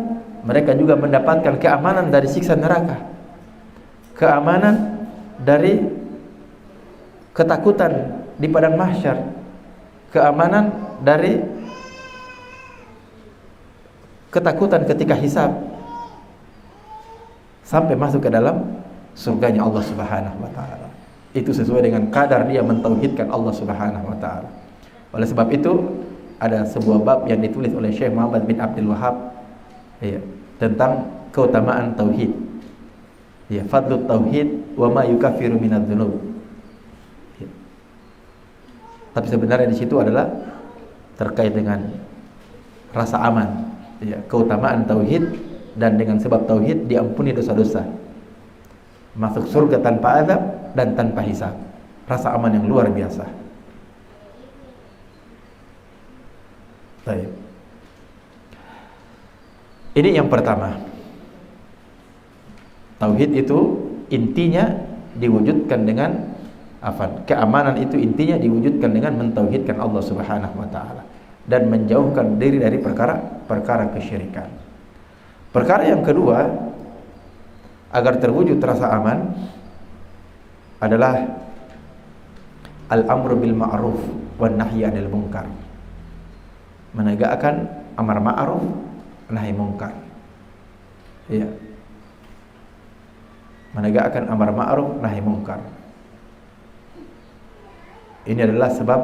mereka juga mendapatkan keamanan dari siksa neraka, keamanan dari ketakutan di padang mahsyar, keamanan dari ketakutan ketika hisab, sampai masuk ke dalam surganya Allah Subhanahu wa taala. Itu sesuai dengan kadar dia mentauhidkan Allah Subhanahu wa taala. Oleh sebab itu ada sebuah bab yang ditulis oleh Syekh Muhammad bin Abdul Wahhab, ya, tentang keutamaan tauhid. Ya, fadlut tauhid wa ma yukaffiru minadz dzunub. Ya. Tapi sebenarnya di situ adalah terkait dengan rasa aman, ya, keutamaan tauhid, dan dengan sebab tauhid diampuni dosa-dosa, masuk surga tanpa azab dan tanpa hisab. Rasa aman yang luar biasa. Baik. Ini yang pertama. Tauhid itu intinya diwujudkan dengan apa? Keamanan itu intinya diwujudkan dengan mentauhidkan Allah Subhanahu wa taala dan menjauhkan diri dari perkara kesyirikan. Perkara yang kedua, agar terwujud rasa aman, adalah al-amru bil ma'ruf wan nahyi 'anil munkar. Menegakkan amar ma'ruf, nahi munkar. Iya. Menegakkan amar ma'ruf, nahi munkar. Ini adalah sebab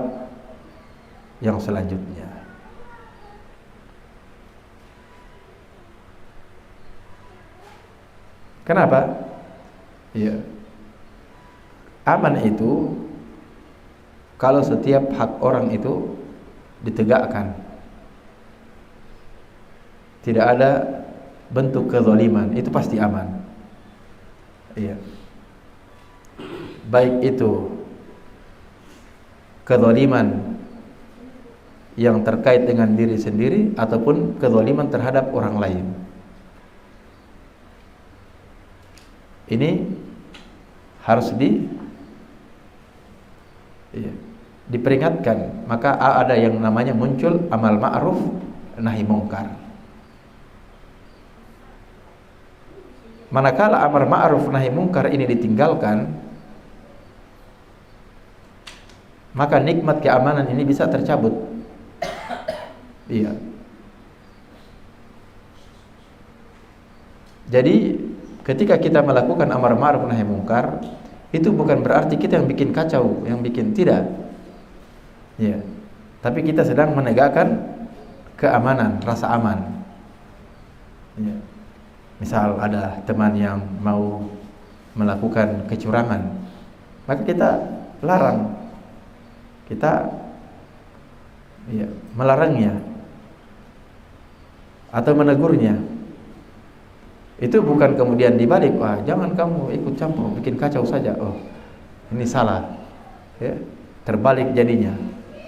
yang selanjutnya. Kenapa? Iya. Aman itu kalau setiap hak orang itu ditegakkan, tidak ada bentuk kezaliman, itu pasti aman. Iya. Baik itu kezaliman yang terkait dengan diri sendiri ataupun kezaliman terhadap orang lain. Ini harus diperingatkan. Maka ada yang namanya muncul amal ma'ruf nahi mungkar. Manakala amar ma'ruf nahi mungkar ini ditinggalkan, maka nikmat keamanan ini bisa tercabut. Iya. Jadi ketika kita melakukan amar ma'ruf nahi mungkar, itu bukan berarti kita yang bikin kacau, yang bikin, tidak. Ya. Tapi kita sedang menegakkan keamanan, rasa aman. Ya. Misal ada teman yang mau melakukan kecurangan, maka kita larang, kita melarangnya atau menegurnya. Itu bukan kemudian dibalik, wah jangan kamu ikut campur, bikin kacau saja. Oh, ini salah. Ya, terbalik jadinya.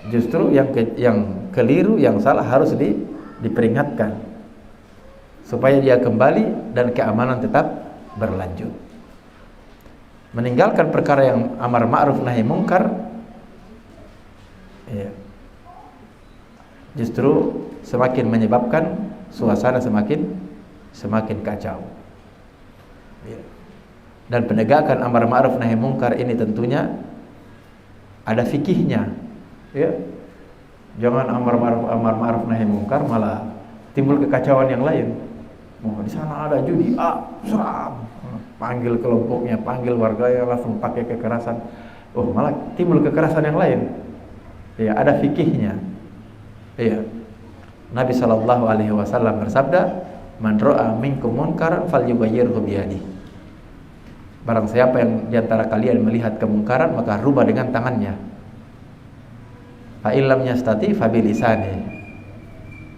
Justru yang keliru, yang salah harus diperingatkan supaya dia kembali dan keamanan tetap berlanjut. Meninggalkan perkara yang amar ma'ruf nahi mungkar, ya, justru semakin menyebabkan suasana semakin kacau. Dan penegakan amar ma'ruf nahi mungkar ini tentunya ada fikihnya. Ya. Jangan amar ma'ruf nahi mungkar malah timbul kekacauan yang lain. Oh, di sana ada judi, seram. Panggil kelompoknya, panggil warganya, langsung pakai kekerasan. Oh, malah timbul kekerasan yang lain. Ya, ada fikihnya. Iya. Nabi SAW bersabda, "Man ra'a minkum munkaran falyughayyirhu biyadihi." Barang siapa yang di antara kalian melihat kemungkaran, maka rubah dengan tangannya. Fa illam yastati fa bilisanihi.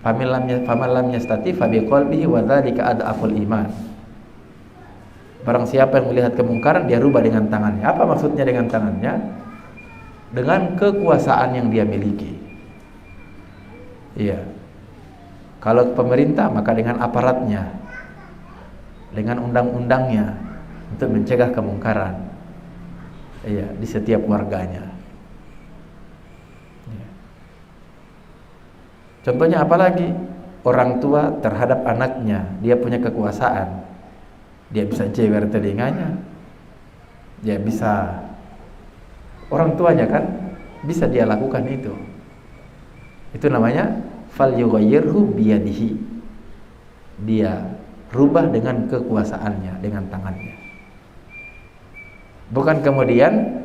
Faman lam yastati fa biqalbihi wa dzalika ad'aful iman. Barang siapa yang melihat kemungkaran, dia rubah dengan tangannya. Apa maksudnya dengan tangannya? Dengan kekuasaan yang dia miliki. Iya. Kalau pemerintah, maka dengan aparatnya, dengan undang-undangnya untuk mencegah kemungkaran. Iya, di setiap warganya. Iya. Contohnya apalagi? Orang tua terhadap anaknya, dia punya kekuasaan. Dia bisa jewer telinganya. Dia bisa, orang tuanya kan bisa dia lakukan itu. Itu namanya falyughayyirhu biyadihi. Dia rubah dengan kekuasaannya, dengan tangannya. Bukan kemudian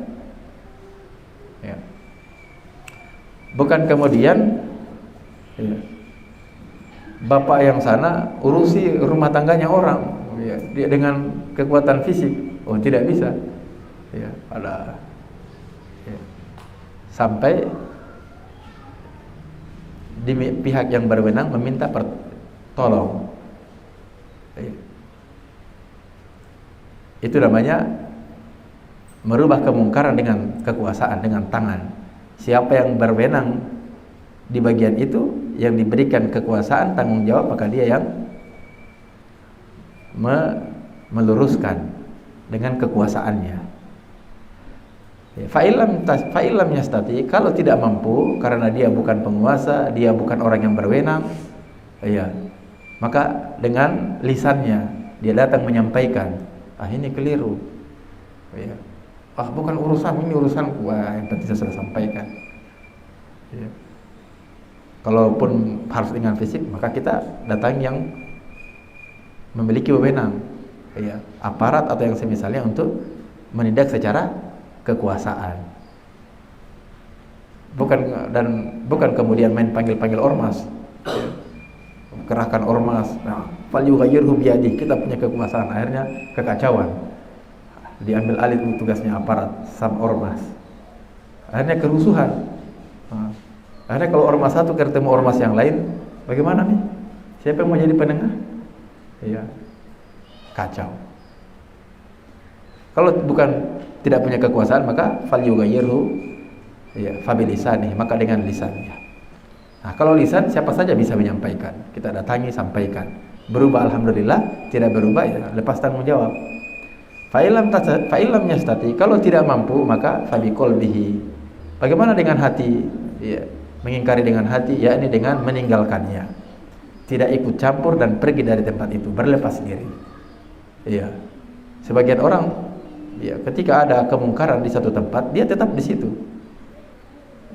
bapak yang sana urusi rumah tangganya orang, dia dengan kekuatan fisik. Oh, tidak bisa. Ya, sampai di pihak yang berwenang meminta tolong. Itu namanya merubah kemungkaran dengan kekuasaan, dengan tangan. Siapa yang berwenang di bagian itu, yang diberikan kekuasaan, tanggung jawab, maka dia yang meluruskan dengan kekuasaannya. Fa'ilam yastati, kalau tidak mampu karena dia bukan penguasa, dia bukan orang yang berwenang, maka dengan lisannya dia datang menyampaikan, ini keliru. Bukan urusan, ini urusanku. Yang penting saya sudah sampaikan. Kalaupun harus dengan fisik, maka kita datang yang memiliki wewenang, aparat atau yang semisalnya, untuk menindak secara kekuasaan. Bukan kemudian main panggil ormas, kerahkan ormas. Falyughayyirhu biyadihi, kita punya kekuasaan, akhirnya kekacauan. Diambil alih tugasnya aparat sama ormas. akhirnya kerusuhan. Akhirnya kalau ormas satu ketemu ormas yang lain, bagaimana nih? Siapa yang mau jadi penengah? Iya, kacau. Kalau bukan tidak punya kekuasaan, maka falyughayyirhu, ya, fabilisani, maka dengan lisannya. Nah, kalau lisan siapa saja bisa menyampaikan. Kita datangi, sampaikan. Berubah alhamdulillah, tidak berubah ya lepas tanggung jawab. Fa'ilam yastati, kalau tidak mampu maka fabiqalbihi. Bagaimana dengan hati? Ya, mengingkari dengan hati, yakni dengan meninggalkannya. Tidak ikut campur dan pergi dari tempat itu, berlepas diri. Iya. Sebagian orang ya, ketika ada kemungkaran di satu tempat, dia tetap di situ.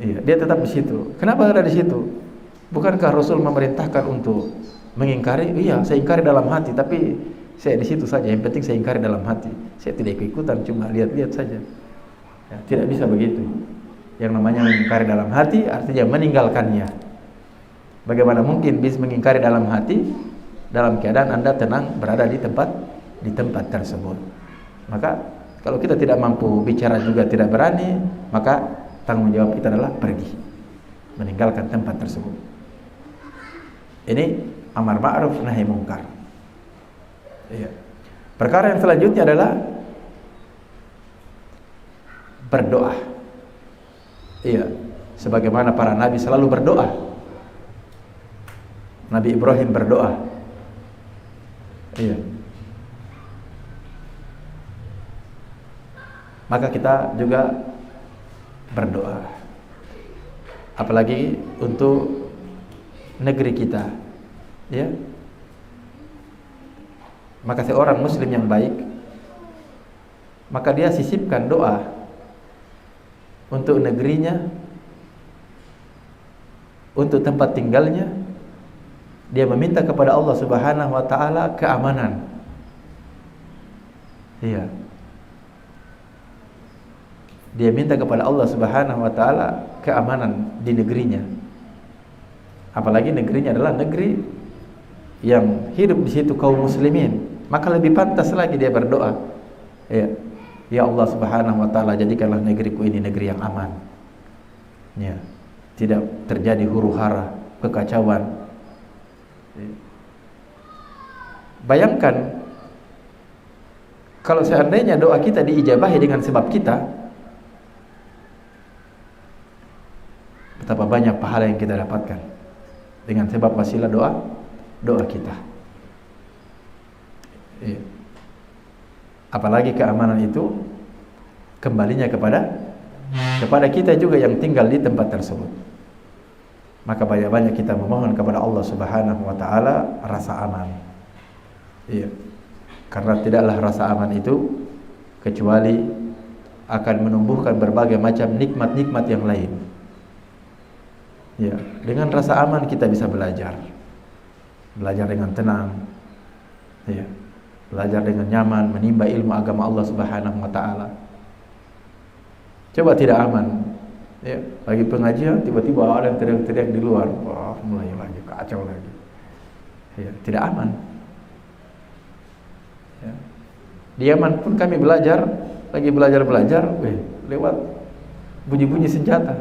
Iya, dia tetap di situ. Kenapa ada di situ? Bukankah Rasul memerintahkan untuk mengingkari? Iya, saya ingkari dalam hati, tapi saya di situ saja. Yang penting saya ingkari dalam hati. Saya tidak ikut-ikutan, cuma lihat-lihat saja. Ya, tidak bisa begitu. Yang namanya mengingkari dalam hati artinya meninggalkannya. Bagaimana mungkin bisa mengingkari dalam hati dalam keadaan Anda tenang berada di tempat tersebut? Maka kalau kita tidak mampu bicara juga tidak berani, maka tanggung jawab kita adalah pergi, meninggalkan tempat tersebut. Ini amar ma'ruf nahi mungkar. Iya. Perkara yang selanjutnya adalah berdoa. Iya, sebagaimana para nabi selalu berdoa. Nabi Ibrahim berdoa. Iya. Maka kita juga berdoa. Apalagi untuk negeri kita. Ya. Maka seorang muslim yang baik, maka dia sisipkan doa untuk negerinya, untuk tempat tinggalnya. Dia meminta kepada Allah Subhanahu wa taala keamanan. Iya. Dia minta kepada Allah Subhanahu wa taala keamanan di negerinya. Apalagi negerinya adalah negeri yang hidup di situ kaum muslimin, maka lebih pantas lagi dia berdoa. Ya. Ya Allah Subhanahu wa taala, jadikanlah negeriku ini negeri yang aman. Ya. Tidak terjadi huru-hara, kekacauan. Bayangkan kalau seandainya doa kita diijabahi dengan sebab kita, betapa banyak pahala yang kita dapatkan dengan sebab wasilah doa kita. Apalagi keamanan itu kembalinya kepada kita juga yang tinggal di tempat tersebut. Maka banyak-banyak kita memohon kepada Allah Subhanahu wa taala rasa aman. Iya. Karena tidaklah rasa aman itu kecuali akan menumbuhkan berbagai macam nikmat-nikmat yang lain. Ya, dengan rasa aman kita bisa belajar dengan tenang. Ya. Belajar dengan nyaman, menimba ilmu agama Allah Subhanahu wa taala. Coba tidak aman. Ya, lagi pengajian tiba-tiba ada yang teriak-teriak di luar. Wah, mulai lagi kacau lagi. Ya, tidak aman. Ya. Di Yaman pun kami lagi belajar, lewat bunyi-bunyi senjata.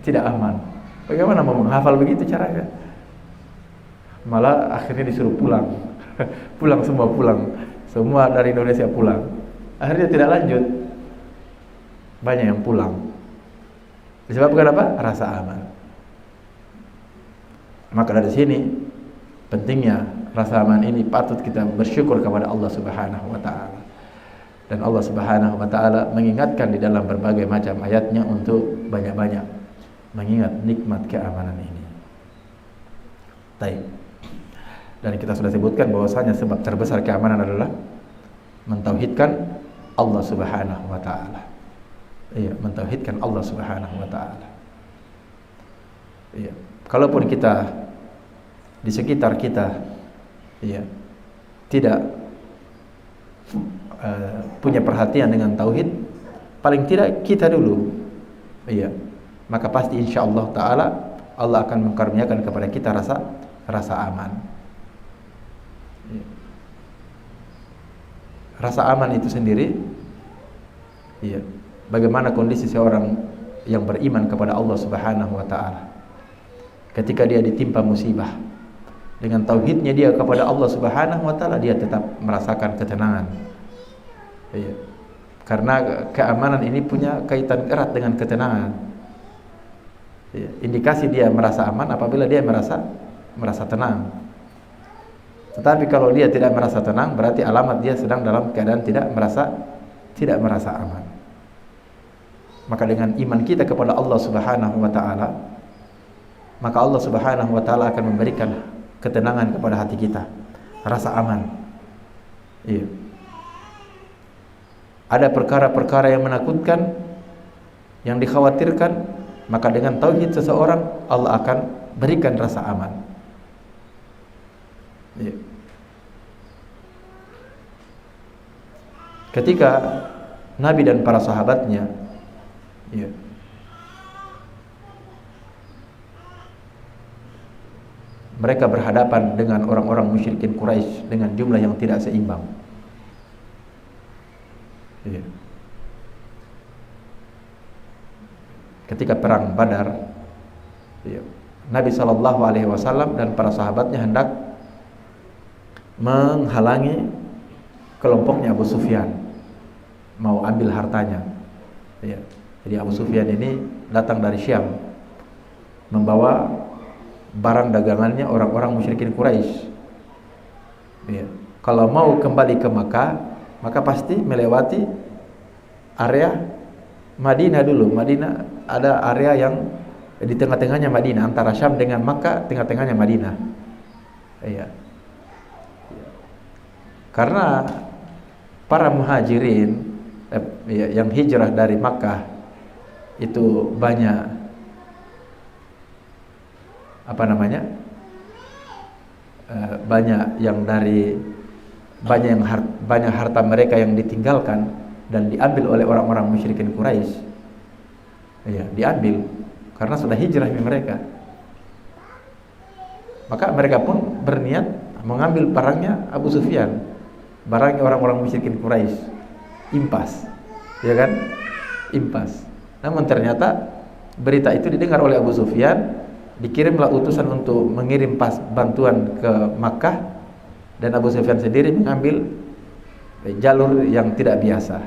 Tidak aman. Bagaimana mau menghafal begitu caranya? Malah akhirnya disuruh pulang. Semua dari Indonesia pulang. Akhirnya tidak lanjut. Banyak yang pulang. Disebabkan apa? Rasa aman. Maka dari sini pentingnya rasa aman ini patut kita bersyukur kepada Allah Subhanahu wa taala. Dan Allah Subhanahu wa taala mengingatkan di dalam berbagai macam ayatnya untuk banyak-banyak mengingat nikmat keamanan ini. Baik. Dan kita sudah sebutkan bahwasanya sebab terbesar keamanan adalah mentauhidkan Allah Subhanahu wa taala. Iya, mentauhidkan Allah Subhanahu wa taala. Iya. Kalaupun kita di sekitar kita iya, tidak punya perhatian dengan tauhid, paling tidak kita dulu. Iya. Maka pasti insyaallah taala Allah akan mengkaruniakan kepada kita rasa aman. Iya. Rasa aman itu sendiri iya, bagaimana kondisi seorang yang beriman kepada Allah Subhanahu wa taala. Ketika dia ditimpa musibah, dengan tauhidnya dia kepada Allah Subhanahu wa taala, dia tetap merasakan ketenangan. Iya. Karena keamanan ini punya kaitan erat dengan ketenangan. Iya. Indikasi dia merasa aman apabila dia merasa tenang. Tetapi kalau dia tidak merasa tenang, berarti alamat dia sedang dalam keadaan tidak merasa aman. Maka dengan iman kita kepada Allah Subhanahu wa taala, maka Allah Subhanahu wa taala akan memberikan ketenangan kepada hati kita, rasa aman. Iya. Ada perkara-perkara yang menakutkan, yang dikhawatirkan, maka dengan tauhid seseorang Allah akan berikan rasa aman. Iya. Ketika Nabi dan para sahabatnya, iya, mereka berhadapan dengan orang-orang musyrikin Quraisy dengan jumlah yang tidak seimbang. Iya. Ketika perang Badar, iya, Nabi SAW dan para sahabatnya hendak menghalangi kelompoknya Abu Sufyan, mau ambil hartanya. Iya. Jadi Abu Sufyan ini datang dari Syam, membawa barang dagangannya orang-orang musyrikin Quraisy. Ya. Kalau mau kembali ke Makkah, maka pasti melewati area Madinah dulu. Madinah ada area yang di tengah-tengahnya Madinah, antara Syam dengan Makkah, tengah-tengahnya Madinah. Ya. Karena para muhajirin yang hijrah dari Makkah itu banyak banyak harta mereka yang ditinggalkan dan diambil oleh orang-orang musyrikin Quraisy. Iya, diambil karena sudah hijrah mereka. Maka mereka pun berniat mengambil barangnya Abu Sufyan, barangnya orang-orang musyrikin Quraisy. Impas, ya kan? Impas. Namun ternyata berita itu didengar oleh Abu Sufyan. Dikirimlah utusan untuk mengirim bantuan ke Makkah, dan Abu Sufyan sendiri mengambil jalur yang tidak biasa,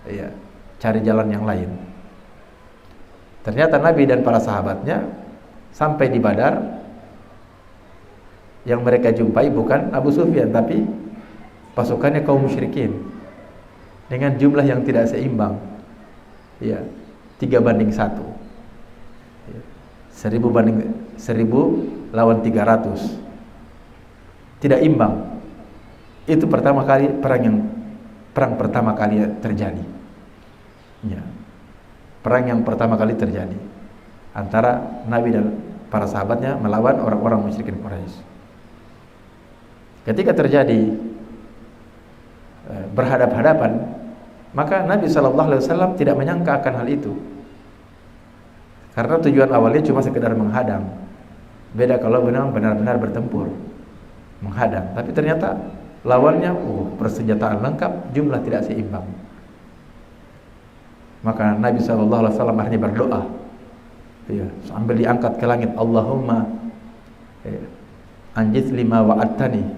ya, cari jalan yang lain. Ternyata Nabi dan para sahabatnya sampai di Badar, yang mereka jumpai bukan Abu Sufyan tapi pasukannya kaum musyrikin dengan jumlah yang tidak seimbang, ya, 3-1. 1000 lawan 300, tidak imbang. Itu perang pertama kali terjadi. Ya. Perang yang pertama kali terjadi antara Nabi dan para sahabatnya melawan orang-orang musyrikin Quraisy. Ketika terjadi berhadap-hadapan, maka Nabi SAW tidak menyangka akan hal itu. Karena tujuan awalnya cuma sekedar menghadang. Beda kalau benar-benar bertempur, menghadang. Tapi ternyata lawannya persenjataan lengkap, jumlah tidak seimbang. Maka Nabi SAW akhirnya berdoa, ya, sambil diangkat ke langit, Allahumma anjis lima wa'adtani,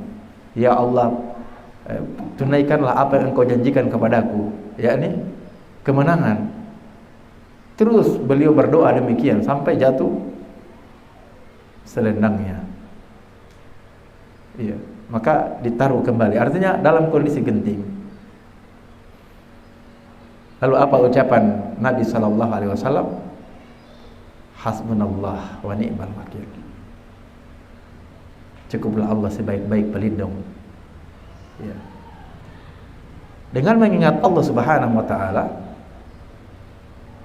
ya Allah, tunaikanlah apa yang engkau janjikan kepadaku, yakni kemenangan. Terus beliau berdoa demikian sampai jatuh selendangnya. Iya, maka ditaruh kembali. Artinya dalam kondisi genting. Lalu apa ucapan Nabi SAW? Hasbunallah wa ni'mal wakil. Cukuplah Allah sebaik-baik pelindung. Ya. Dengan mengingat Allah Subhanahu wa taala,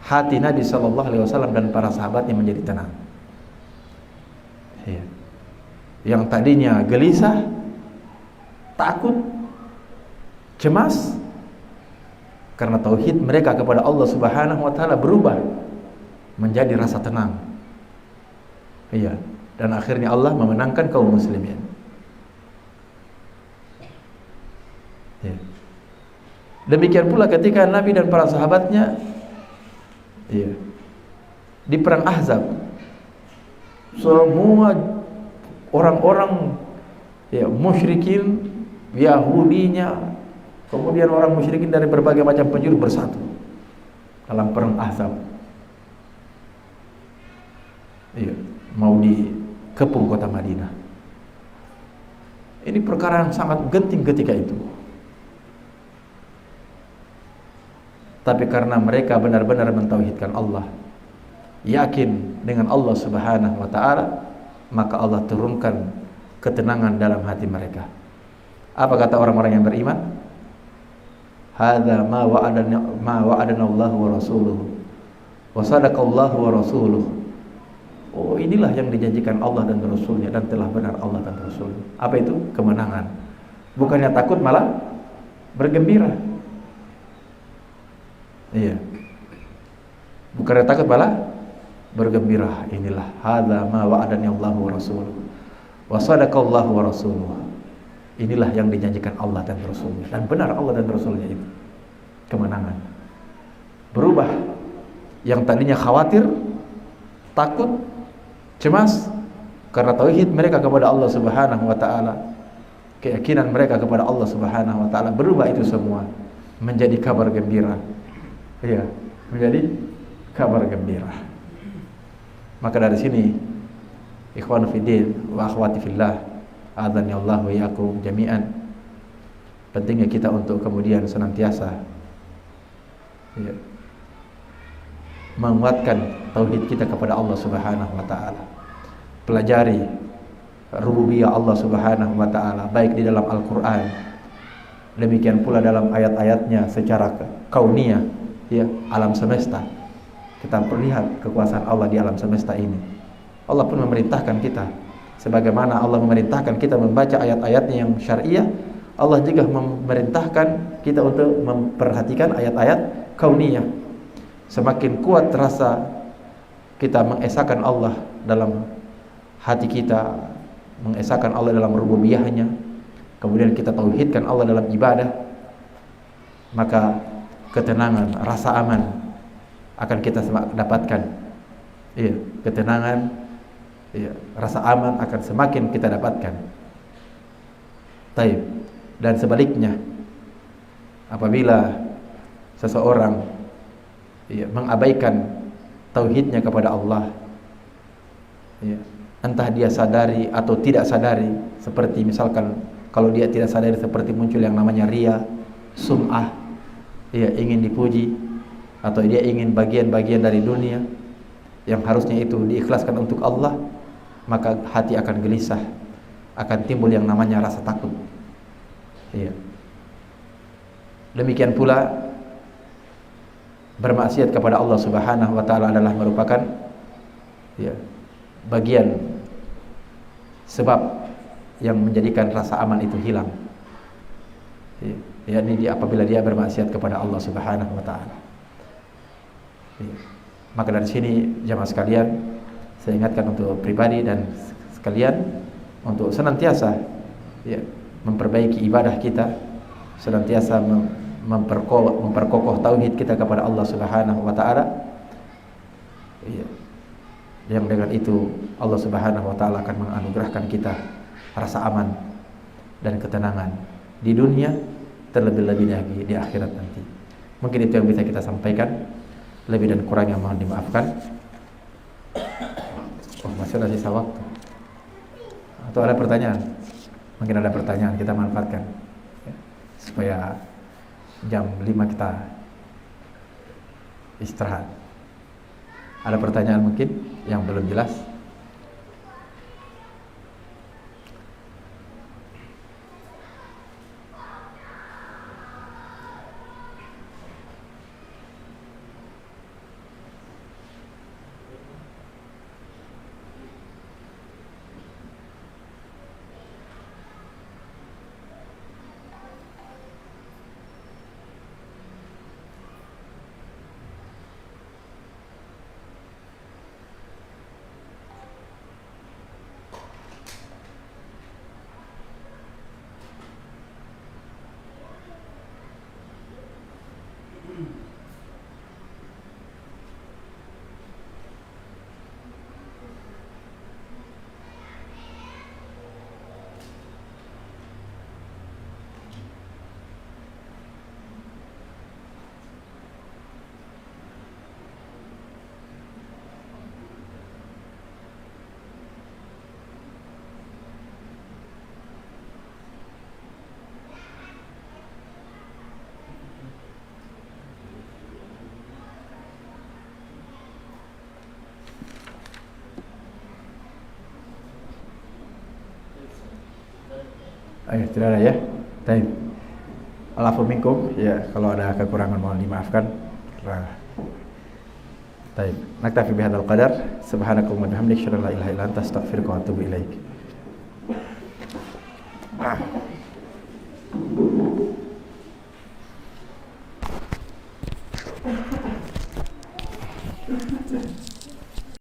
hati Nabi SAW dan para sahabatnya menjadi tenang. Ya. Yang tadinya gelisah, takut, cemas, karena tauhid mereka kepada Allah Subhanahu wa taala berubah menjadi rasa tenang. Iya, dan akhirnya Allah memenangkan kaum muslimin. Ya. Demikian pula ketika Nabi dan para sahabatnya, iya, di perang Ahzab, semua orang-orang ya musyrikin, Yahudinya, kemudian orang musyrikin dari berbagai macam penjuru bersatu dalam perang Ahzab. Iya, mau dikepung kota Madinah. Ini perkara yang sangat genting ketika itu. Tapi karena mereka benar-benar mentauhidkan Allah, yakin dengan Allah Subhanahu wa taala, maka Allah turunkan ketenangan dalam hati mereka. Apa kata orang-orang yang beriman? Hadza ma wa'adana Allah wa rasuluhu wa sadaqallahu wa rasuluhu. Oh, inilah yang dijanjikan Allah dan Rasulnya, dan telah benar Allah dan Rasulnya. Apa itu? Kemenangan. Bukannya takut, malah bergembira. Iya. Bukannya takut, malah bergembira. Inilah hadza ma wa'adani Allah wa rasuluhu wa sadaqallahu wa rasuluhu. Inilah yang dijanjikan Allah dan Rasulnya, dan benar Allah dan Rasulnya itu. Kemenangan. Berubah. Yang tadinya khawatir, takut, cemas karena tauhid mereka kepada Allah Subhanahu wa taala, keyakinan mereka kepada Allah Subhanahu wa taala, berubah itu semua menjadi kabar gembira. Iya, menjadi kabar gembira. Maka dari sini, ikhwan fiddin wa akhwati fillah, adzani Allah wa iyyakum jami'an, pentingnya kita untuk kemudian senantiasa ya, menguatkan tauhid kita kepada Allah Subhanahu wa taala. Pelajari rububiyah Allah Subhanahu wa taala baik di dalam Al-Qur'an, demikian pula dalam ayat-ayatnya secara kauniyah, ya, alam semesta. Kita melihat kekuasaan Allah di alam semesta ini. Allah pun memerintahkan kita, sebagaimana Allah memerintahkan kita membaca ayat-ayatnya yang syariah, Allah juga memerintahkan kita untuk memperhatikan ayat-ayat kauniyah. Semakin kuat rasa kita mengesahkan Allah dalam hati kita, mengesahkan Allah dalam rububiyahnya, kemudian kita tauhidkan Allah dalam ibadah, maka ketenangan, rasa aman akan kita dapatkan. Iya, ketenangan, iya, rasa aman akan semakin kita dapatkan. Taib. Dan sebaliknya, apabila seseorang ya, mengabaikan tauhidnya kepada Allah, ya, entah dia sadari atau tidak sadari, seperti misalkan kalau dia tidak sadari, seperti muncul yang namanya riya, sum'ah, ya, ingin dipuji, atau dia ingin bagian-bagian dari dunia yang harusnya itu diikhlaskan untuk Allah, maka hati akan gelisah, akan timbul yang namanya rasa takut. Ya. Demikian pula bermaksiat kepada Allah Subhanahu wa taala adalah merupakan ya, bagian sebab yang menjadikan rasa aman itu hilang. Ya, yakni apabila dia bermaksiat kepada Allah Subhanahu wa taala. Ya. Maka dari sini jamaah sekalian, saya ingatkan untuk pribadi dan sekalian untuk senantiasa ya, memperbaiki ibadah kita, senantiasa memperkokoh tauhid kita kepada Allah Subhanahu wa taala. Ya. Yang dengan itu Allah Subhanahu wa taala akan menganugerahkan kita rasa aman dan ketenangan di dunia, terlebih-lebih lagi di akhirat nanti. Mungkin itu yang bisa kita sampaikan. Lebih dan kurangnya mohon dimaafkan. Oh, masih ada sisa waktu. Atau ada pertanyaan? Mungkin ada pertanyaan, kita manfaatkan ya, supaya jam 5 kita istirahat. Ada pertanyaan mungkin yang belum jelas? Ayo, tidak ada ya. Baik. Alafu minkum, ya kalau ada kekurangan mohon dimaafkan. Baik, naktafi bihadzal qadar. Subhanakallahumma wa bihamdika asyhadu an la ilaha illa anta astaghfiruka wa atubu ilaik. Ah.